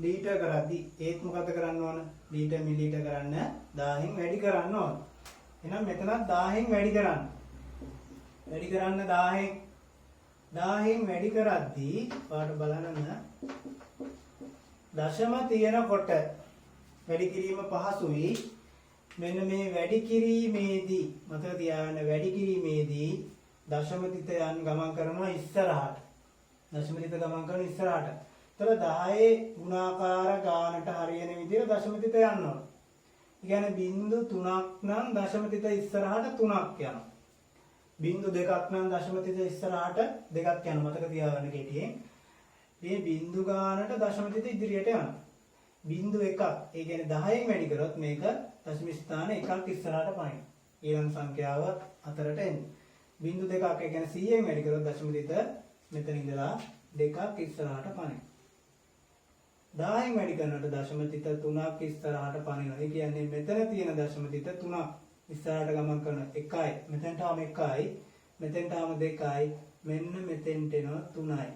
ලීටර් කරද්දි ඒත් මොකද කරන්න ඕන? ලීටර් මිලිලීටර් කරන්න 1000න් වැඩි කරන්න ඕන. එහෙනම් මෙතනත් 1000න් වැඩි කරන්න. වැඩි කරන්න 1000න් වැඩි කරද්දී ඔයාලට බලන්න දශම තියෙනකොට වැඩි කිරීම පහසුයි. මෙන්න මේ වැඩි කිරීමේදී මතක තියාගන්න වැඩි කිරීමේදී දශම තිත යන ගමන් කරනවා ඉස්සරහට. දශම තිත ගමන් කරන ඉස්සරහට. ඒතර 10 ගුණාකාර ගානට හරියන විදිහට දශම තිත යන්න ඕන. ඒ කියන්නේ බිංදු 3ක් නම් දශම තිත ඉස්සරහට 3ක් යනවා. බිංදු 2ක් නම් දශම තිත ඉස්සරහට 2ක් යනවා. මතක තියාගන්න කෙටියෙන්. මේ බිංදු ගානට දශම තිත ඉදිරියට යනවා. බිංදු 1ක් ඒ කියන්නේ 10න් වැඩි කරොත් මේක දශම ස්ථාන 1ක් ඉස්සරහට පනිනවා. ඊළඟ සංඛ්‍යාව අතරට එන්නේ. බිංදු 2ක් ඒ කියන්නේ 100න් වැඩි කරොත් දශම තිත මෙතන ඉඳලා 2ක් ඉස්සරහට පනිනවා. 10න් වැඩි කරනකොට දශම තිත 3ක් ඉස්සරහට පනිනවා. ඒ කියන්නේ මෙතන තියෙන දශම තිත 3ක් ඉස්සරහට ගමන් කරන 1යි. මෙතෙන්ට ආම 1යි. මෙතෙන්ට ආම 2යි. මෙන්න මෙතෙන්ට එනවා 3යි.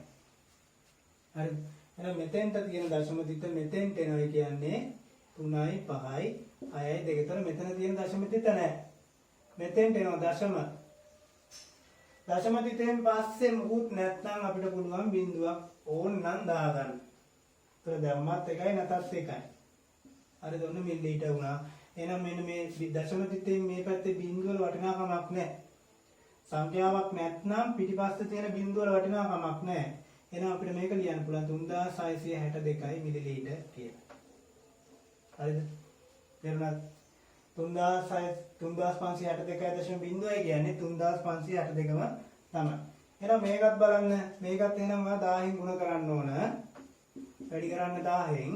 හරි. එහෙනම් මෙතෙන්ට තියෙන දශම තිත මෙතෙන්ට එනවා කියන්නේ 3යි 5යි 6යි 2. මෙතන තියෙන දශම තිත නැහැ. මෙතෙන්ට එනවා දශම. දශම තිතෙන් පස්සේ මුකුත් නැත්නම් අපිට පුළුවන් බිංදුවක් ඕනනම් දාගන්න. ඒතර දැම්මත් එකයි නැතත් එකයි. හරිද? ඔන්න මිලිලීටර් වුණා. එහෙනම් මෙන්න මේ දශම තිතෙන් මේ පැත්තේ බිංදුව වල වටිනාකමක් නැහැ. සංඛ්‍යාවක් නැත්නම් පිටිපස්සේ තියෙන බිංදුව වල වටිනාකමක් නැහැ. එහෙනම් අපිට මේක ලියන්න පුළුවන් 3662 මිලිලීටර් කියලා. හරිද? තේරුණාද? 3562.0 කියන්නේ 3562ම තමයි. එහෙනම් මේකත් බලන්න. මේකත් එහෙනම් ඔයා 1000න් ගුණ කරන්න ඕන. වැඩි කරන්න 1000න්.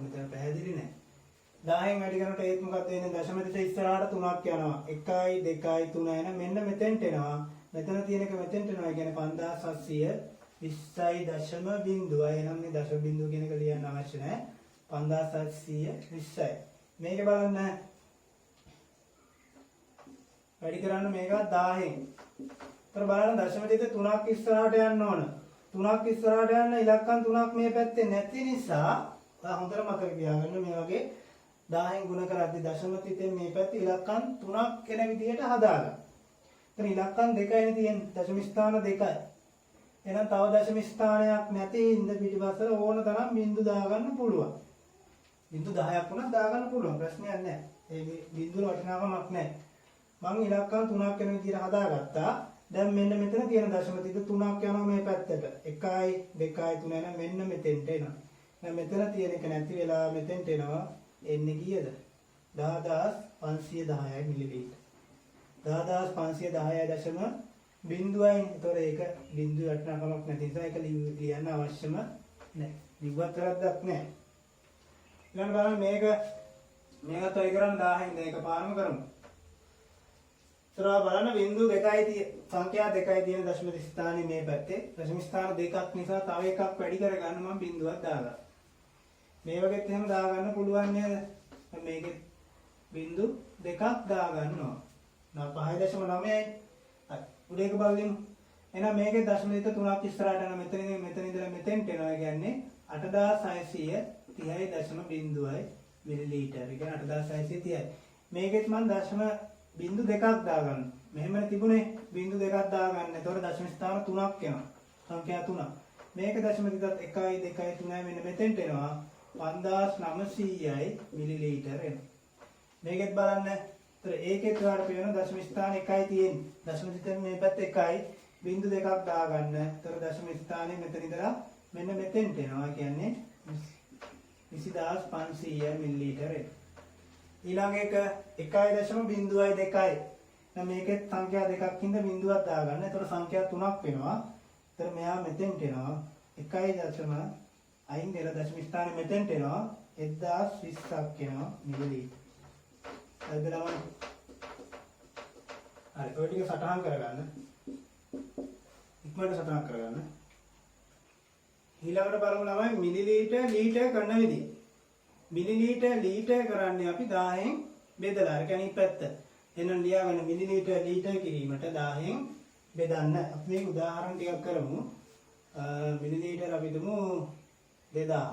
මෙතන පැහැදිලි නෑ. 1000න් වැඩි කරනකොට ඒත් මොකක්ද වෙන්නේ? දශම තිත ඉස්සරහට 3ක් යනවා. 1යි 2යි 3යි එන මෙන්න මෙතෙන්ට එනවා. මෙතන තියෙන එක මෙතෙන්ට එනවා. ඒ කියන්නේ 5720.0. එහෙනම් මේ දශම බිංදුව කියන එක ලියන්න අවශ්‍ය නෑ. 5720යි. මේක බලන්න. වැඩි කරන්න මේක 1000න්. ඒතර බලන්න දශම තිත 3ක් ඉස්සරහට යන්න ඕන. 3ක් ඉස්සරහට යන්න ඉලක්කම් 3ක් මේ පැත්තේ නැති නිසා හොඳට මතක තියාගන්න මේ වගේ 1000න් ගුණ කරද්දී දශම තිතෙන් මේ පැත්තේ ඉලක්කම් 3ක් එන විදිහට හදාගන්න. එතන ඉලක්කම් 2යි තියෙන්නේ. දශම ස්ථාන 2යි. එහෙනම් තව දශම ස්ථානයක් නැති හින්දා පිටිපස්සට ඕන තරම් බිංදු දාගන්න පුළුවන්. බිංදු 10ක් වුණත් දාගන්න පුළුවන්. ප්‍රශ්නයක් නැහැ. ඒ බිංදු වල වටිනාකමක් නැහැ. මම ඉලක්කම් 3ක් වෙන විදිහට හදාගත්තා. දැන් මෙන්න මෙතන තියෙන දශම තිත 3ක් යනවා මේ පැත්තට. 1යි 2යි 3යි නම් මෙන්න මෙතෙන්ට එනවා. දැන් මෙතන තියෙන එක නැති වෙලා මෙතෙන්ට එනවා. එන්නේ කීයද? 10510යි මිලිලීටර්. 10510යි දශම බිංදුවයි. ඒතොර ඒක බිංදුව වටිනාකමක් නැති නිසා ඒක ලියන්න අවශ්‍යම නැහැ. ලිව්වත් වැරද්දක් නැහැ. ඊළඟ බලන්න මේකත් ඔය කරන් 1000න් දැන් එකපාරම කරමු. ඒතර බලන්න බිංදුව 2යි සංඛ්‍යා 2යි තියෙන දශම ස්ථානේ මේ පැත්තේ. දශම ස්ථාන දෙකක් නිසා තව එකක් වැඩි කරගන්න මම බිංදුවක් දාගන්නවා. මේ වගේත් එහෙම දාගන්න පුළුවන් නේද? මේකෙත් බිංදු දෙකක් දාගන්නවා. 5.9යි. හරි. උඩේක බලමු. එහෙනම් මේකේ දශම තිත 3ක් ඉස්සරහට යන මෙතන ඉඳලා මෙතෙන්ට එනවා කියන්නේ 8630.0යි මිලිලීටර්. ඒ කියන්නේ 8630යි. මේකෙත් මම දශම බිංදු දෙකක් දාගන්නවා. මෙහෙම තිබුණේ බිංදු දෙකක් දාගන්න. ඒතකොට දශම ස්ථාන 3ක් එනවා. සංඛ්‍යා 3ක්. මේක දශම තිතත් 1යි 2යි 3යි මෙන්න මෙතෙන්ට එනවා. 5900යි මිලිලීටර් එනවා. මේකෙත් බලන්න. ඒතර ඒකෙත් ඔයාලට පේන දශම ස්ථාන 1යි තියෙන්නේ. දශම තිත මේ පැත්තේ 1යි බිංදු දෙකක් දාගන්න. ඒතර දශම ස්ථානේ මෙතන ඉඳලා මෙන්න මෙතෙන්ට එනවා. කියන්නේ 20500යි මිලිලීටර් එනවා. ඊළඟ එක 1.02යි. දැන් මේකෙත් සංඛ්‍යා දෙකක් හින්දා බිංදුවක් දාගන්න. ඒතර සංඛ්‍යා 3ක් වෙනවා. ඒතර මෙයා මෙතෙන්ට එනවා. 1. අයින් වෙලා දශම ස්ථානේ මෙතෙන්ට එනවා. 1020ක් එනවා මිලිලීටර්. හරිද ළමයි? හරි. ඔය ටික සටහන් කරගන්න. ඉක්මනට සටහන් කරගන්න. ඊළඟට බලමු ළමයි මිලිලීටර් ලීටර් කරන විදිය. මිලිලීටර් ලීටර් කරන්නේ අපි 1000න් බෙදලා. ඒ කියන්නේ පැත්ත. එහෙනම් ලියාගන්න මිලිලීටර් ලීටර් කිරීමට 1000න් බෙදන්න. අපි මේක උදාහරණ ටිකක් කරමු. මිලිලීටර් අපි දුමු 2000.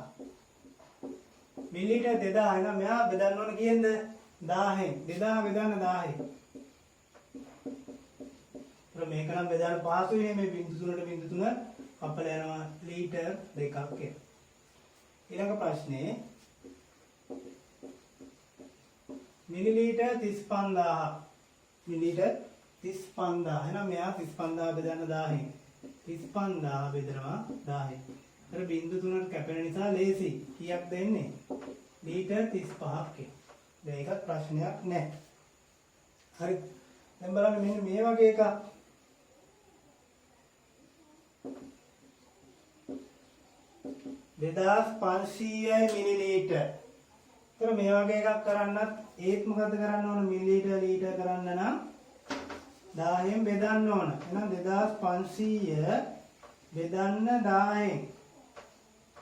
මිලිලීටර් 2000 නම් මෙයා බෙදන්න ඕන කීයද? 1000න්. 2000 බෙදන්න 1000න්. මේක නම් බෙදන්න පහසුයි. මේ බිංදු තුනට බිංදු තුන අපල යනවා ලීටර් දෙකක් එන. ඊළඟ ප්‍රශ්නේ මිලිලීටර් 35000. මිලිලීටර් 35000. එහෙනම් මෙයා 35000 බෙදන්න 1000න්. 35000 බෙදනවා 1000න්. අර බිංදු තුනට කැපෙන නිසා ලේසි. කීයක් දෙන්නේ? ලීටර් 35ක් එන. දැන් ඒකත් ප්‍රශ්නයක් නැහැ. හරි. දැන් බලන්න මෙන්න මේ වගේ එකක් 2500යි මිලිලීටර්. ඒතර මේ වගේ එකක් කරන්නත් ඒත් මොකද කරන්න ඕන? මිලිලීටර් ලීටර් කරන්න නම් 1000න් බෙදන්න ඕන. එහෙනම් 2500 බෙදන්න 1000න්.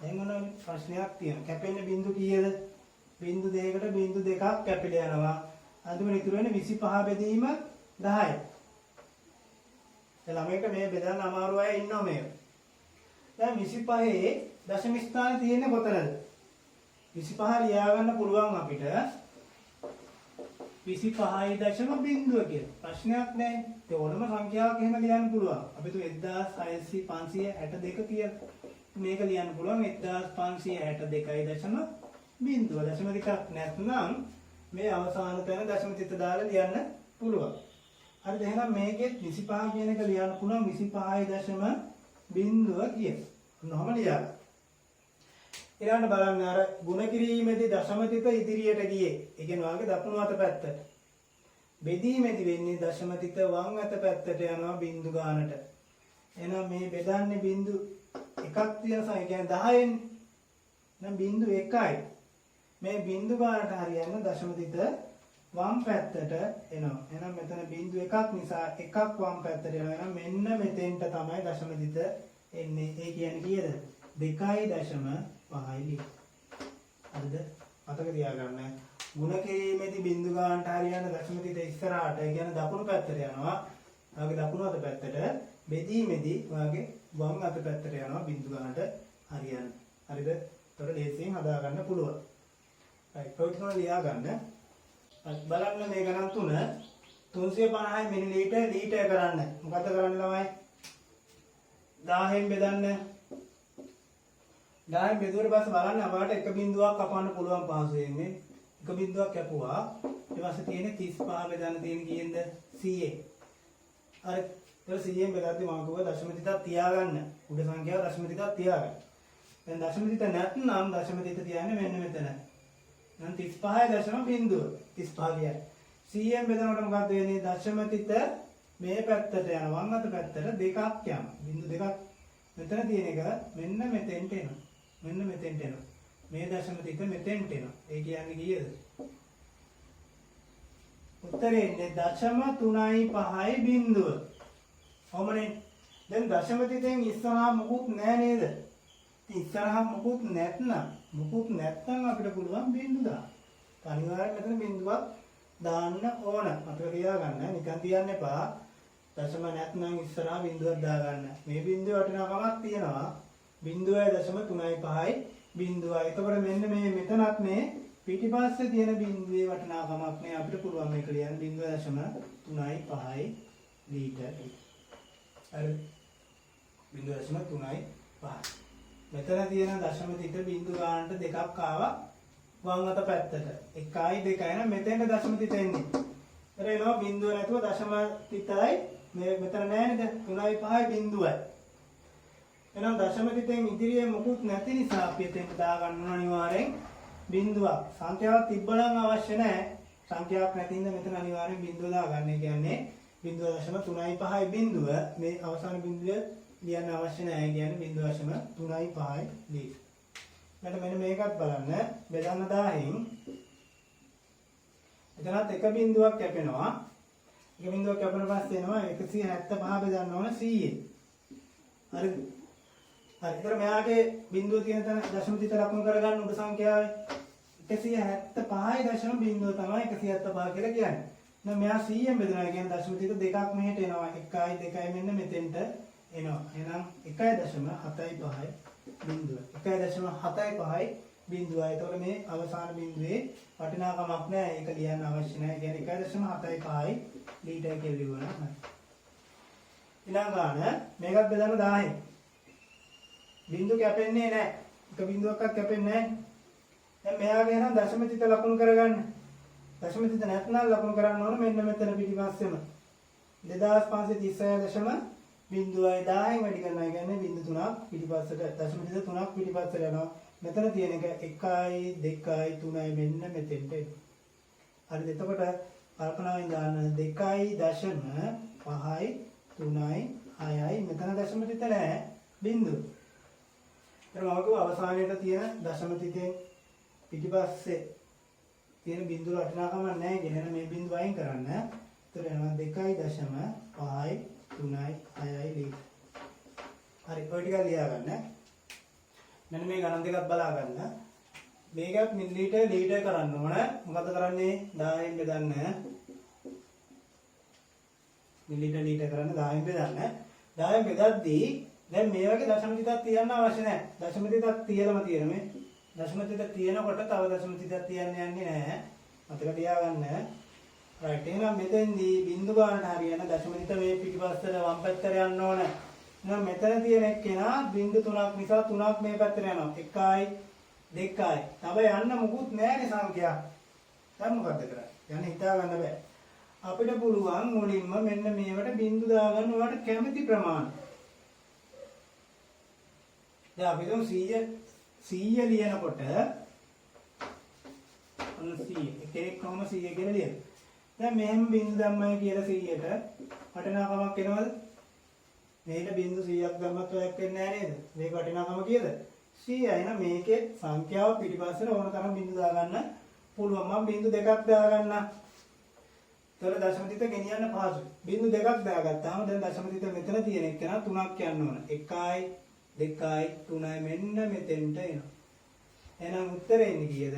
දැන් මොන ප්‍රශ්නයක් තියෙනවා? කැපෙන්නේ බිංදු කීයද? බිංදු දෙකකට බිංදු දෙකක් කැපිලා යනවා. අන්තිමට ඉතුරු වෙන්නේ 25 බෙදීම 10යි. ළමයිට මේ බෙදන්න අමාරු අය ඉන්නවා මේක. දැන් 25 දශම ස්ථානේ තියෙන්නේ කොතනද? 25 ලියා ගන්න පුළුවන් අපිට 25.0 කියලා. ප්‍රශ්නයක් නැහැ. ඒ ඕනම සංඛ්‍යාවක් එහෙම ලියන්න පුළුවන්. අපි තු 1562 කියලා. මේක ලියන්න පුළුවන් 1562.0. දශම ටිකක් නැත්නම් මේ අවසාන තැන දශම තිත දාලා ලියන්න පුළුවන්. හරිද? එහෙනම් මේකෙත් 25 කියන එක ලියන්න පුළුවන් 25.0 කියන. මොනවම ලියන්න. ඊළඟට බලන්න අර ගුණ කිරීමේදී දශම තිත ඉදිරියට ගියේ. ඒ කියන්නේ වාගේ දකුණු අත පැත්තට. බෙදීමේදී වෙන්නේ දශම තිත වම් අත පැත්තට යනවා බිංදු ගානට. එහෙනම් මේ බෙදන්නේ බිංදු එකක් තියෙන සංඛ්‍යා කියන්නේ 10න්. නම් බිංදු 1යි. මේ බිංදු ගානට හරියන්න දශම තිත වම් පැත්තට එනවා. එහෙනම් මෙතන බිංදු එකක් නිසා එකක් වම් පැත්තට එනවා. එහෙනම් මෙන්න මෙතෙන්ට තමයි දශම තිත එන්නේ. ඒ කියන්නේ කීයද? 2.5යි. හරිද? මතක තියාගන්න. ගුණ කිරීමේදී බිංදු ගානට හරියන දශම තිත ඉස්සරහට, ඒ කියන්නේ දකුණු පැත්තට යනවා. වාගේ දකුණු අත පැත්තට. බෙදීමේදී වාගේ වම් අත පැත්තට යනවා බිංදු ගානට හරියන්න. හරිද? ඒතකොට ලේසියෙන් හදා ගන්න පුළුවන්. right. ප්‍රොටෝකෝල් ලියා ගන්න. බලන්න මේ ගණන් තුන 350 මිලිලීටර් ලීටර් කරන්න. මොකද කරන්න ළමයි? 1000න් බෙදන්න. 1000න් බෙදුවට පස්සේ බලන්න අපාට එක බිංදුවක් කපන්න පුළුවන් පහසුවෙන් නේ. එක බිංදුවක් කැපුවා. ඊට පස්සේ තියෙන්නේ 35 බෙදන්න තියෙන කීයද? 100. හරි. ඒක 100න් බෙදද්දි මම කිව්වා දශම තිතක් තියාගන්න. උඩ සංඛ්‍යාව දශම තිතක් තියාගන්න. දැන් දශම තිත නැත්නම් දශම තිත තියන්නේ මෙන්න මෙතන. නම් 35.0 35 කියන්නේ 100න් බෙදනකොට මොකක්ද වෙන්නේ? දශම තිත මේ පැත්තට යන වම් අත පැත්තට දෙකක් යනවා. බිංදු දෙකක් මෙතන තියෙන එක මෙන්න මෙතෙන්ට එනවා. මෙන්න මෙතෙන්ට එනවා. මේ දශම තිත මෙතෙන්ට එනවා. ඒ කියන්නේ කීයද? උත්තරේ ඉන්නේ 0.35 බිංදුව. කොහොමනේ? දැන් දශම තිතෙන් ඉස්සරහා මුකුත් නැහැ නේද? ඉතින් ඉස්සරහා මුකුත් නැත්නම් අපිට පුළුවන් බිංදු දාන්න. අනිවාර්යයෙන් මෙතන බිංදුවක් දාන්න ඕන. අපිට තියාගන්න නිකන් තියන්න එපා. දශම නැත්නම් ඉස්සරහා බිංදුවක් දාගන්න. මේ බිංදුවේ වටිනාකමක් තියෙනවා. 0.35 බිංදුවයි. එතකොට මෙන්න මේ මෙතනත් මේ පිටිපස්සේ තියෙන බිංදුවේ වටිනාකමක් නේ අපිට පුළුවන් මේක ලියන්න 0.35 ලීටර්. හරි. 0.35. මෙතන තියෙන දශම තිත බිංදු ගන්නට දෙකක් ආවා වම් අත පැත්තට. 1යි 2යි නම් මෙතෙන්ට දශම තිත එන්නේ. ඒතර එනවා බිංදුව නැතුව දශම තිතයි මේ මෙතන නැහැ නේද? 3.5 බිංදුවයි. එහෙනම් දශම තිතෙන් ඉදිරියේ මුකුත් නැති නිසා අපි එතෙන් දාගන්න ඕන අනිවාර්යෙන් බිංදුවක්. සංඛ්‍යාවක් තිබ්බනම් අවශ්‍ය නැහැ. සංඛ්‍යාවක් නැති ඉඳ මෙතන අනිවාර්යෙන් බිංදුව දාගන්න. ඒ කියන්නේ 0.35 බිංදුව මේ අවසාන බිංදුව ලියන්න අවශ්‍ය නැහැ. කියන්නේ 0.35 දී. මෙන්න මේකත් බලන්න. බෙදන්න 10න් එතනත් එක බිංදුවක් කැපෙනවා. එක බිංදුවක් කැපුණ පස්සේ එනවා 175 බෙදන්න ඕන 100. හරිද? හරි. ඒතර මෙයාගේ බිංදුව තියෙන තැන දශම තිත ලකුණු කරගන්න උඩ සංඛ්‍යාවේ 175යි දශම බිංදුව තමයි 175 කියලා කියන්නේ. දැන් මෙයා 100ෙන් බෙදනවා කියන්නේ දශම තිත දෙකක් මෙහෙට එනවා. 1යි 2යි මෙන්න මෙතෙන්ට එනවා. එහෙනම් 1.75 බිංදුව. 1.75 බිංදුවයි. එතකොට මේ අවසාන බිංදුවේ වටිනාකමක් නැහැ. ඒක ලියන්න අවශ්‍ය නැහැ. කියන්නේ 1.75 ලීටර් කියලා ලියවනවා. හරි. ඊළඟ ගාන මේකත් බෙදන්න 10. බිංදු කැපෙන්නේ නැහැ. එක බිංදුවක්වත් කැපෙන්නේ නැහැ. දැන් මෙයාගේ නම් දශම තිත ලකුණු කරගන්න. දශම තිත නැත්නම් ලකුණු කරන්න ඕන මෙන්න මෙතන පිටිපස්සෙම. 2536.0 බිංදුවයි 10න් වැඩි කරනවා. කියන්නේ බිංදු 3ක් පිටිපස්සට දශම තිත 3ක් පිටිපස්සට යනවා. මෙතන තියෙන එක 1යි 2යි 3යි මෙන්න මෙතෙන්ට එනවා. හරිද? එතකොට කල්පනාවෙන් දාන්න 2යි දශම 5යි 3යි 6යි මෙතන දශම තිත නැහැ බිංදුව. ඊට මොකද අවසානයේට තියෙන දශම තිතෙන් පිටිපස්සේ තියෙන බිංදුව වටිනාකමක් නැහැ කියන මේ බිංදුව අයින් කරන්න. ඒතර යනවා 2.5යි 3යි 6යි ලීටර්. හරි ඔය ටික ලියාගන්න. මෙන්න මේ ගණන් දෙකක් බලා ගන්න. මේකත් මිලිලීටර් ලීටර් කරන්න ඕන. මොකද කරන්නේ 10න් බෙදන්න. මිලිලීටර් ලීටර් කරන්න 10න් බෙදන්න. 10න් බෙදද්දී දැන් මේ වගේ දශම තිතක් තියන්න අවශ්‍ය නැහැ. දශම තිතක් තියලම තියෙන මේ. දශම තිත තියෙනකොට තව දශම තිතක් තියන්න යන්නේ නැහැ. මතක තියාගන්න. රයිට්. එහෙනම් මෙතෙන්දී බිංදු ගන්නට හරියන දශම තිත මේ පිටිපස්සට වම් පැත්තට යන්න ඕන. එහෙනම් මෙතන තියෙන එක්කෙනා බිංදු 3ක් නිසා 3ක් මේ පැත්තට යනවා. 1යි 2යි. තව යන්න මුකුත් නැහැනේ සංඛ්‍යාවක්. දැන් මොකද්ද කරන්නේ? යන්නේ හිතා ගන්න බෑ. අපිට පුළුවන් මුලින්ම මෙන්න මේවට බිංදු දාගන්න ඔයාලට කැමති ප්‍රමාණය. දැන් අපි දුන් 100 ලියනකොට ඔන්න 100 කෙනෙක් කොහොම 100 කියලා ලියන. දැන් මෙහෙම බිංදු දැම්මයි කියලා 100ට වටිනාකමක් එනවද? මේකට බිංදු 100ක් දැම්මත් ඔයක් වෙන්නේ නැහැ නේද? මේක වටිනාකම කීයද? 100යි. එහෙනම් මේකේ සංඛ්‍යාව පිටිපස්සට ඕන තරම් බිංදු දාගන්න පුළුවන්. මම බිංදු දෙකක් දාගන්න. ඒතර දශම තිත ගෙනියන්න පහසුයි. බිංදු දෙකක් දාගත්තාම දැන් දශම තිත මෙතන තියෙන එක නා 3ක් යන්න ඕන. 1යි 2යි 3යි මෙන්න මෙතෙන්ට එනවා. එහෙනම් උත්තරේ එන්නේ කීයද?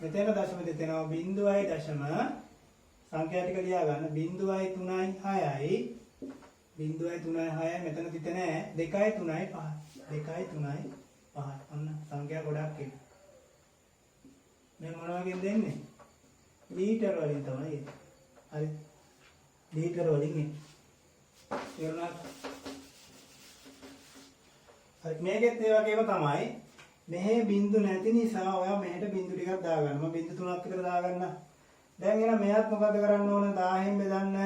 මෙතන දශම තිත එනවා 0.6 සංඛ්‍යා ටික ලියා ගන්න 0.3යි 6යි 0.3යි 6යි මෙතන තිත නෑ 2යි 3යි 5යි 2යි 3යි 5යි ඔන්න සංඛ්‍යා ගොඩක් එනවා. මේ මොන වගේද දෙන්නේ? ලීටර් වලින් තමයි එන්නේ. හරි. ලීටර් වලින් එන්නේ. ඒවලත් හරි මේකෙත් ඒ වගේම තමයි. මෙහෙ බිංදු නැති නිසා ඔයා මෙහෙට බිංදු ටිකක් දාගන්න. මම බිංදු 3ක් විතර දාගන්න. දැන් එන මෙයාත් මොකද කරන්න ඕන? 1000න් බෙදන්න.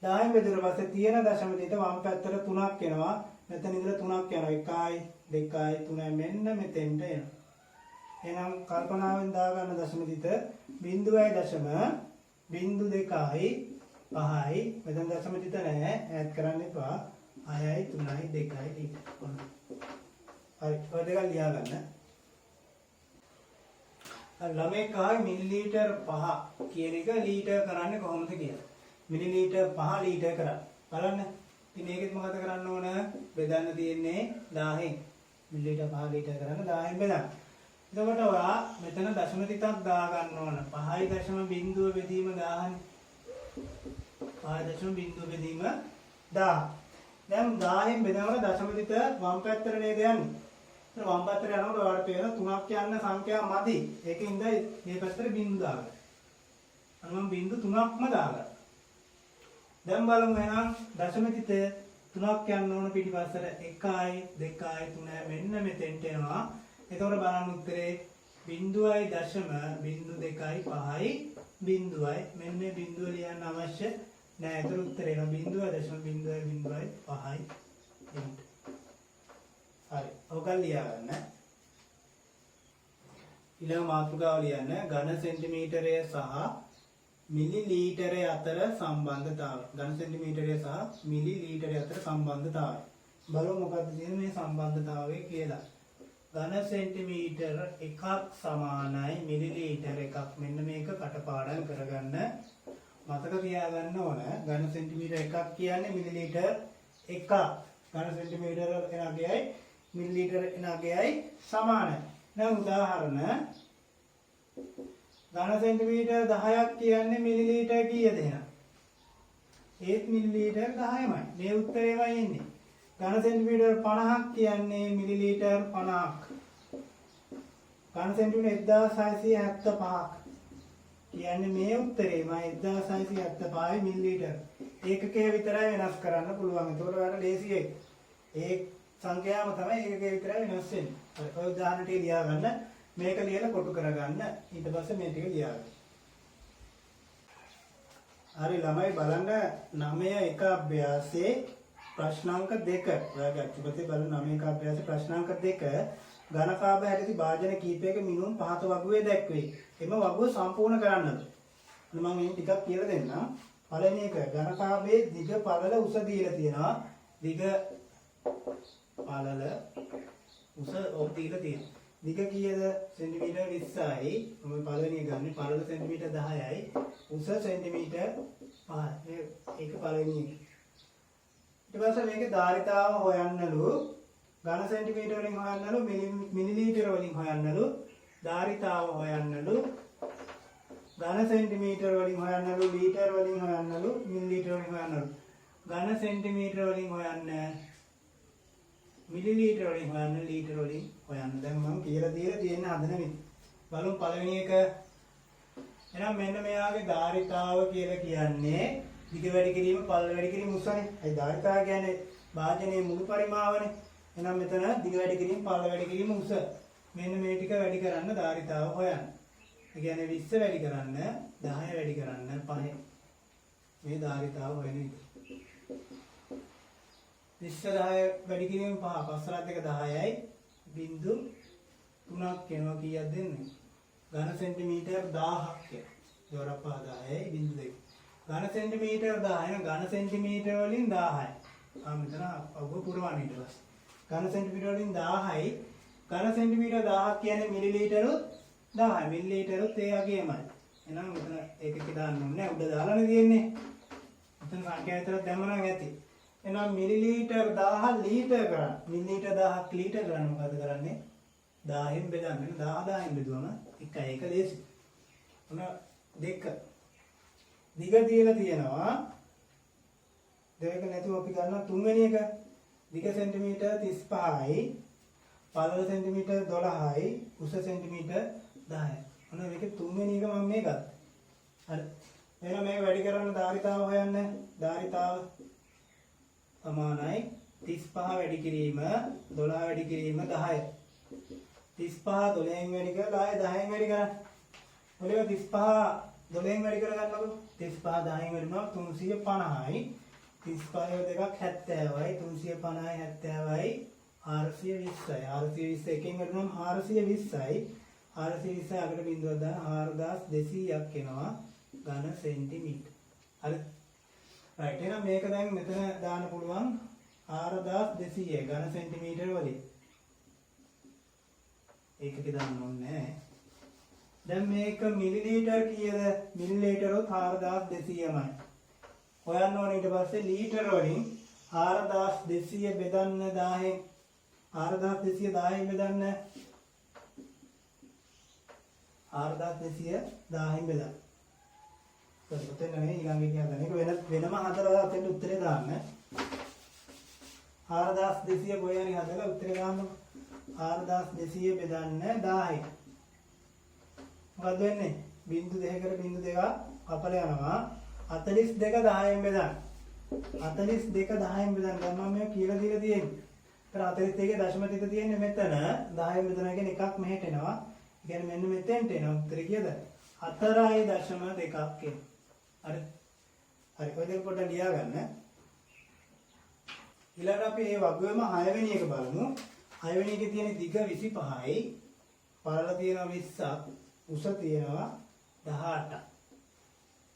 10න් බෙදුවා පස්සේ තියෙන දශම තිත වම් පැත්තට 3ක් එනවා. මෙතන ඉඳලා 3ක් යනවා. 1යි 2යි 3යි මෙන්න මෙතෙන්ට එනවා. එහෙනම් කල්පනාවෙන් දාගන්න දශම තිත 0.02යි 5යි. මෙතන දශම තිත නැහැ. ඈඩ් කරන්න එපා. 6යි 3යි 2යි ඊට. හරි. ඔය දෙක ලියා ගන්න. ළමෙක් අහයි මිලිලීටර් 5 කියන එක ලීටර් කරන්නේ කොහොමද කියලා. මිලිලීටර් 5 ලීටර් කරා. බලන්න. ඉතින් මේකෙත් මොකද කරන්න ඕන? බෙදන්න තියෙන්නේ 1000න්. මිලිලීටර් 5 ලීටර් කරන්න 1000න් බෙදන්න. එතකොට ඔයා මෙතන දශම තිතක් දා ගන්න ඕන. 5.0 බෙදීම 1000නේ. 5.0 බෙදීම 1000. දැන් 1000න් බෙදනකොට දශම තිත වම් පැත්තට නේද යන්නේ. වම් පැත්තට යනකොට ඔයාලට පේන 3ක් යන්න සංඛ්‍යා මදි. ඒකින්ද මේ පැත්තට බිංදු දාගන්න. අන්න මම බිංදු 3ක්ම දාගන්න. දැන් බලමු එහෙනම් දශම තිත 3ක් යන්න ඕන පිටිපස්සට 1යි 2යි 3යි මෙන්න මෙතෙන්ට එනවා. එතකොට බලන්න උත්තරේ 0.02යි 5යි බිංදුවයි. මෙන්න මේ බිංදුව ලියන්න අවශ්‍ය නැහැ. ඒතර උත්තරේ එනවා 0.02යි 5යි. හරි. ඔක ලියා ගන්න. ඊළඟ මාතෘකාව ලියන්න ඝන සෙන්ටිමීටරය සහ මිලිලීටරය අතර සම්බන්ධතාවය. ඝන සෙන්ටිමීටරය සහ මිලිලීටරය අතර සම්බන්ධතාවය. බලමු මොකක්ද තියෙන්නේ මේ සම්බන්ධතාවය කියලා. ඝන සෙන්ටිමීටර එකක් සමානයි මිලිලීටර එකක්. මෙන්න මේක කටපාඩම් කරගන්න. මතක තියාගන්න ඕන. ඝන සෙන්ටිමීටර එකක් කියන්නේ මිලිලීටර එකක්. ඝන සෙන්ටිමීටර එනගයයි මිලිලීටර එනගයයි සමානයි. දැන් උදාහරණ ඝන සෙන්ටිමීටර 10ක් කියන්නේ මිලිලීටර කීයද එහෙනම්? ඒත් මිලිලීටර 10මයි. මේ උත්තරේමයි එන්නේ. ඝන සෙන්ටිමීටර 50ක් කියන්නේ මිලිලීටර 50ක්. ඝන සෙන්ටිමීටර 1675ක් කියන්නේ මේ උත්තරේමයි 1675යි මිලිලීටර. ඒකකයේ විතරයි වෙනස් කරන්න පුළුවන්. ඒතකොට ඔයාලට ලේසි ඒක. ඒ සංඛ්‍යාව තමයි ඒකකයේ විතරයි වෙනස් වෙන්නේ. හරි. ඔය උදාහරණ ටික ලියා ගන්න. මේක ලියලා කොටු කරගන්න. ඊට පස්සේ මේ ටික ලියා ගන්න. හරි ළමයි බලන්න 9 එක අභ්‍යාසයේ ප්‍රශ්නාංක 2. ඔයාගේ අච්චුපතේ බලන 9 එක අභ්‍යාසයේ ප්‍රශ්නාංක 2 ඝනකාභ හැටි භාජන කීපයක මිනුම් පහත වගුවේ දැක්වේ. එම වගුව සම්පූර්ණ කරන්නද? මම මේ ටිකක් කියලා දෙන්නම්. පළවෙනි එක ඝනකාභයේ දිග පළල උස දීලා තියෙනවා. දිග පළල උස ඔක් දීලා තියෙනවා. දිග කීයද? සෙන්ටිමීටර් 20යි. මම පළවෙනි එක ගන්න. පළල සෙන්ටිමීටර් 10යි. උස සෙන්ටිමීටර් 5යි. ඒක පළවෙනි එක. ඊට පස්සේ මේකේ ධාරිතාව හොයන්නලු. ඝන සෙන්ටිමීටර වලින් හොයන්නලු, මිලිලීටර වලින් හොයන්නලු, ධාරිතාව හොයන්නලු, ඝන සෙන්ටිමීටර වලින් හොයන්නලු, ලීටර වලින් හොයන්නලු, මිලිලීටර වලින් හොයන්නලු. ඝන සෙන්ටිමීටර වලින් හොයන්න, මිලිලීටර වලින් හොයන්න, ලීටර වලින් හොයන්න. දැන් මම කියලා දීලා තියෙන හදන විදිහ. බලමු පළවෙනි එක. එහෙනම් මෙන්න මෙයාගේ ධාරිතාව කියලා කියන්නේ දිග වැඩි කිරීම, පළල වැඩි කිරීම උසනේ. ඒ ධාරිතාව කියන්නේ භාජනයේ මුළු පරිමාවනේ. එහෙනම් මෙතන දිග වැඩි කිරීම, පළල වැඩි කිරීම උස. මෙන්න මේ ටික වැඩි කරන්න ධාරිතාව හොයන්න. ඒ කියන්නේ 20 වැඩි කරන්න, 10 වැඩි කරන්න 5. මේ ධාරිතාව හොයන විදිහ. 20 10 වැඩි කිරීම 5. 5 2 10යි. බිංදු 3ක් එනවා කීයක් දෙන්නේ? ඝන සෙන්ටිමීටර 1000ක් කියලා. දොරපහ 10යි බිංදු 2. ඝන සෙන්ටිමීටර 10 ඝන සෙන්ටිමීටර වලින් 1000යි. මෙතන ඔබ පුරවන්න ඊට පස්සේ. ඝන සෙන්ටිමීටර වලින් 1000යි. ඝන සෙන්ටිමීටර 1000ක් කියන්නේ මිලිලීටරුත් 1000යි. මිලිලීටරුත් ඒ වගේමයි. එහෙනම් මෙතන ඒකක දාන්න ඕනේ. උඩ දාලානේ තියෙන්නේ. මෙතන සංඛ්‍යා විතරක් දැම්මම ඇති. එහෙනම් මිලිලීටර 1000 ලීටර කරන්න. මිලිලීටර 1000ක් ලීටර කරන්න මොකද කරන්නේ? 1000න් බෙදන්න. 1000න් බෙදුවම 1යි. ඒක ලේසි. ඔන්න 2. දිග තියලා තියෙනවා. දෙක නැතුව අපි ගන්න තුන්වෙනි එක. දිග සෙන්ටිමීටර් 35යි. පළල සෙන්ටිමීටර් 12යි. උස සෙන්ටිමීටර් 10යි. ඔන්න මේකේ තුන්වෙනි එක මම මේ ගත්තා. හරි. එහෙනම් මේක වැඩි කරන්න ධාරිතාව හොයන්න. ධාරිතාව සමානයි 35 වැඩි කිරීම 12 වැඩි කිරීම 10යි. 35 12න් වැඩි කරලා ආයෙ 10න් වැඩි කරන්න. ඔලිව 35 12න් වැඩි කරගන්නකො 35 10න් වැඩි වුණා 350යි 35 දෙකක් 70යි 350යි 70යි 420යි 420 එකෙන් වැඩි වුණාම 420යි 420 අගට බිඳුවක් දාන 4200ක් එනවා ඝන සෙන්ටිමීටර්. හරි. රයිට්. එහෙනම් මේක දැන් මෙතන දාන්න පුළුවන් 4200 ඝන සෙන්ටිමීටර වලින්. ඒකක දාන්න ඕනේ නැහැ. දැන් මේක මිලිලීටර් කීයද? මිලිලීටර් උත් 4200මයි. හොයන්න ඕනේ ඊට පස්සේ ලීටර වලින් 4200 බෙදන්න 1000න් 4200 1000න් බෙදන්න 4200 1000න් බෙදන්න. ඔතන නෙවෙයි ඊළඟ කියන්නේ මේක වෙනම හදලා අතෙන් උත්තරේ දාන්න. 4200 කොහේ හරි හදලා උත්තරේ දාන්න. 4200 බෙදන්න 1000යි. මොකද වෙන්නේ? බිංදු දෙකකට බිංදු දෙකක් කපල යනවා. 42 10න් බෙදන්න. 42 10න් බෙදන්න. දැන් මම මේ කියලා දීලා තියෙන්නේ. ඒතර 42 ගේ දශම තිත තියෙන්නේ මෙතන. 10න් බෙදනවා කියන්නේ එකක් මෙහෙට එනවා. ඒ කියන්නේ මෙන්න මෙතෙන්ට එනවා. උත්තරේ කීයද? 4.2 එනවා. හරි. හරි. ඔය දෙක පොඩ්ඩක් ලියා ගන්න. ඊළඟට අපි මේ වගුවේම 6 වෙනි එක බලමු. 6 වෙනි එකේ තියෙන දිග 25යි. පළල තියෙනවා 20ක්. උස තියෙනවා 18ක්.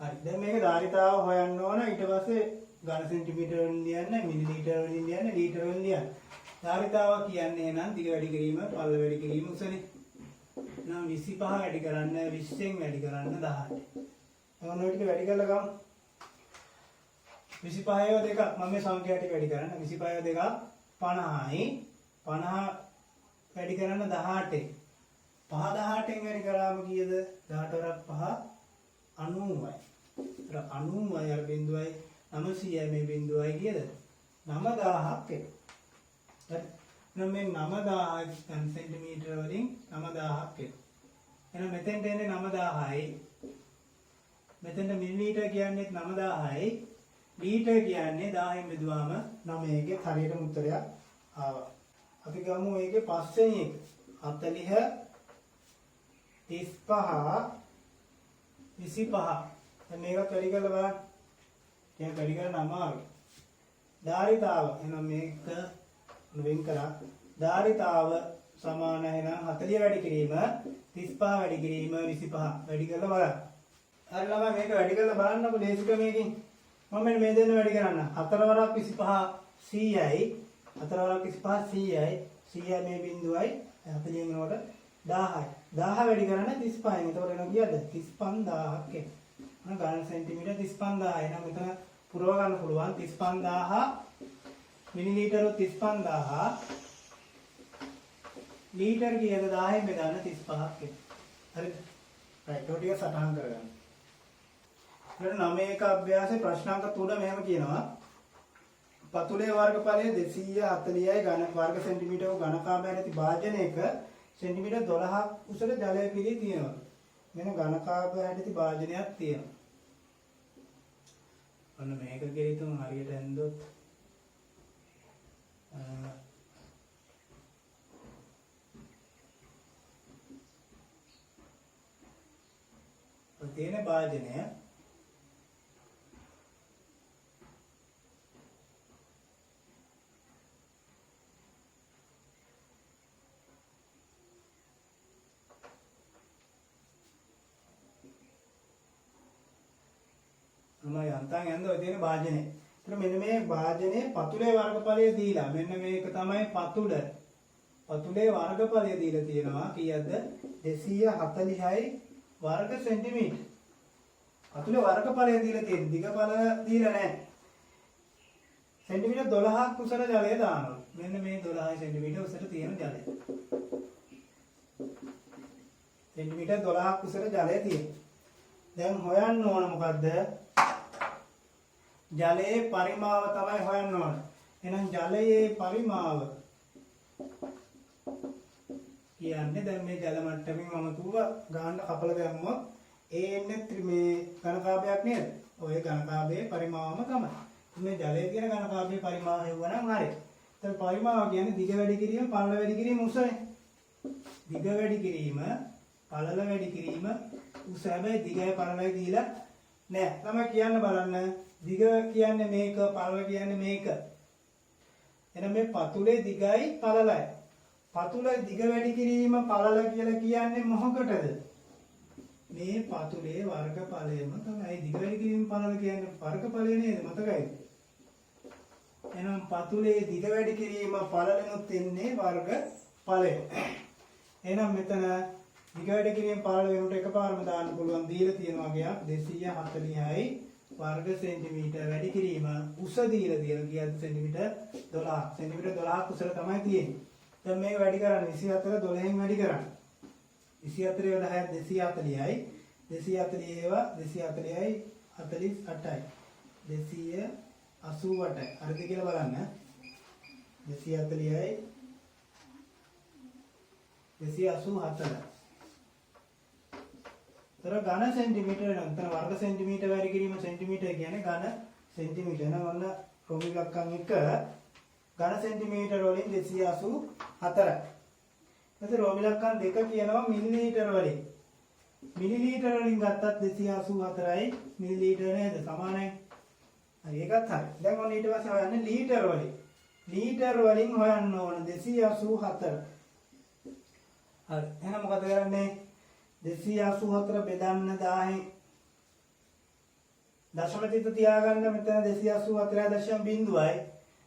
හරි. දැන් මේක ධාරිතාව හොයන්න ඕන. ඊට පස්සේ ඝන සෙන්ටිමීටර වලින් ලියන්න, මිලිලීටර වලින් ලියන්න, ලීටර වලින් ලියන්න. ධාරිතාව කියන්නේ නම් දිග වැඩි කිරීම, පළල වැඩි කිරීම උසනේ. නම් 25 වැඩි කරන්න, 20න් වැඩි කරන්න 18. ඔන්න ඔය ටික වැඩි කරලා ගමු. 25 දෙක මම මේ සංඛ්‍යා ටික වැඩි කරන්න. 25 දෙක 50යි. 50 වැඩි කරන්න 18. 5 18න් වැඩි කරාම කීයද? 18 වරක් 5 90යි. ඒතර 90යි අර බිඳුවයි 900යි මේ බිඳුවයි කීයද? 9000ක් එනවා. හරි. එහෙනම් මේ 9000 සෙන්ටිමීටර වලින් 9000ක් එනවා. එහෙනම් මෙතෙන්ට එන්නේ 9000යි. මෙතෙන්ට මිලිලීටර කියන්නේ 9000යි. ලීටර කියන්නේ 1000න් බෙදුවාම 9ගේ හරියටම උත්තරයක් ආවා. අපි ගමු මේකේ පස්වෙනි එක. 40 35 25. දැන් මේකත් වැඩි කරලා බලන්න. ඒක වැඩි කරන්න අමාරුයි. ධාරිතාව එහෙනම් මේක වෙන් කරා. ධාරිතාව සමාන එහෙනම් 40 වැඩි කිරීම 35 වැඩි කිරීම 25 වැඩි කරලා බලන්න. හරි ළමයි මේක වැඩි කරලා බලන්නකො ලේසි ක්‍රමයකින්. මම මෙන්න මේ දෙන්න වැඩි කරන්න. 4 වරක් 25 100යි. 4 වරක් 25 100යි. 100යි මේ බිඳුවයි 40 වෙනකොට 1000යි. 1000 වැඩි කරන්න 35යි. එතකොට එනවා කීයද? 35000ක් එනවා. මම ඝන සෙන්ටිමීටර 35000යි. එහෙනම් මෙතන පුරව ගන්න පුළුවන් 35000 මිලිලීටර 35000 ලීටර කීයද? 10න් බෙදන්න 35ක් එනවා. හරිද? රයිට්. ඔය ටික සටහන් කරගන්න. ඊට 9ක අභ්‍යාසයේ ප්‍රශ්නාංක 3 මෙහෙම කියනවා. පතුලේ වර්ගඵලය 240යි ඝන වර්ග සෙන්ටිමීටර ඝනකාභාවය ඇති භාජනයක සෙන්ටිමීටර 12ක් උසට ජලය පිරී තියෙනවා. මෙන්න ඝනකාභාවය ඇති භාජනයක් තියෙනවා. ඔන්න මේක ගෙරිතුන් හරියට ඇන්දොත් තියෙන භාජනය තමයි යන්තම් යන්ද ඔය තියෙන භාජනය. ඒතර මෙන්න මේ භාජනයේ පතුලේ වර්ගඵලය දීලා මෙන්න මේක තමයි පතුල. පතුලේ වර්ගඵලය දීලා තියෙනවා කීයද? 240යි වර්ග සෙන්ටිමීටර. පතුලේ වර්ගඵලය දීලා තියෙන දිගඵල දීලා නැහැ. සෙන්ටිමීටර 12ක් උසට ජලය දානවා. මෙන්න මේ 12 සෙන්ටිමීටර උසට තියෙන ජලය. සෙන්ටිමීටර 12ක් උසට ජලය තියෙනවා. දැන් හොයන්න ඕන මොකද්ද? ජලයේ පරිමාව තමයි හොයන්න ඕන. එහෙනම් ජලයේ පරිමාව කියන්නේ දැන් මේ ජල මට්ටමින් මම කිව්වා ගාන්න කපලා දැම්මොත් ඒ එන්නේ මේ ඝනකාභාවයක් නේද? ඔය ඝනකාභාවයේ පරිමාවම තමයි. මේ ජලයේ තියෙන ඝනකාභාවයේ පරිමාව හෙව්වනම් හරි. ඒතර පරිමාව කියන්නේ දිග වැඩි කිරීම, පළල වැඩි කිරීම උසනේ. දිග වැඩි කිරීම, පළල වැඩි කිරීම උස හැබැයි දිගයි පළලයි දීලා නෑ. ළමයි කියන්න බලන්න. දිග කියන්නේ මේක, පළල කියන්නේ මේක. එහෙනම් මේ පතුලේ දිගයි පළලයි. පතුල දිග වැඩි කිරීම පළල කියලා කියන්නේ මොකකටද? මේ පතුලේ වර්ගඵලයම තමයි. දිග වැඩි කිරීම පළල කියන්නේ වර්ගඵලය නේද? මතකයිද? එහෙනම් පතුලේ දිග වැඩි කිරීම පළලෙනුත් එන්නේ වර්ගඵලය. එහෙනම් මෙතන දිග වැඩි කිරීම පළල වෙනුට එකපාරම දාන්න පුළුවන් දීලා තියෙනවා ගයක් 240යි වර්ග සෙන්ටිමීටර වැඩි කිරීම උස දීලා කීයද සෙන්ටිමීටර 12 සෙන්ටිමීටර 12ක් උසල තමයි තියෙන්නේ. දැන් මේක වැඩි කරන්න 24 12න් වැඩි කරන්න. 24 10යි 240යි 240 ඒවා 240යි 48යි 288යි හරිද කියලා බලන්න. 240යි 284 තර ඝන සෙන්ටිමීටර නන්තර වර්ග සෙන්ටිමීටර වැඩි කිරීම සෙන්ටිමීටර කියන්නේ ඝන සෙන්ටිමීටර. එහෙනම් ඔන්න ප්‍රොමිලක්කම් එක ඝන සෙන්ටිමීටර වලින් 284. ඊට රෝමිලක්කම් දෙක කියනවා මිලිලීටර වලින්. මිලිලීටර වලින් ගත්තත් 284යි මිලිලීටර නේද? සමානයි. හරි ඒකත් හරි. දැන් ඔන්න ඊට පස්සේ හොයන්නේ ලීටර වලින්. ලීටර වලින් හොයන්න ඕන 284. හරි. එහෙනම් මොකද කරන්නේ? 284 බෙදන්න 1000න් දශම තිත තියාගන්න. මෙතන 284.0යි.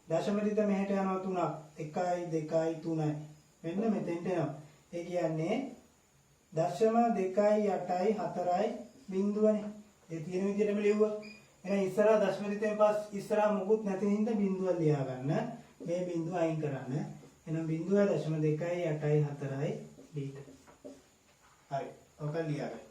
දශම තිත මෙහෙට යනවා 3ක්. 1යි 2යි 3යි. මෙන්න මෙතෙන්ට එනවා. ඒ කියන්නේ 0.2යි 8යි 4යි බිඳුවනේ. ඒ තියෙන විදිහටම ලියුවා. එහෙනම් ඉස්සරහා දශම තිතෙන් පස් ඉස්සරහා මුකුත් නැති හින්දා බිඳුව ලියා ගන්න. මේ බිඳුව අයින් කරන්න. එහෙනම් බිඳුව 0.2යි 8යි 4යි ලීටර්. හරි. ඔක ලියා ගන්න.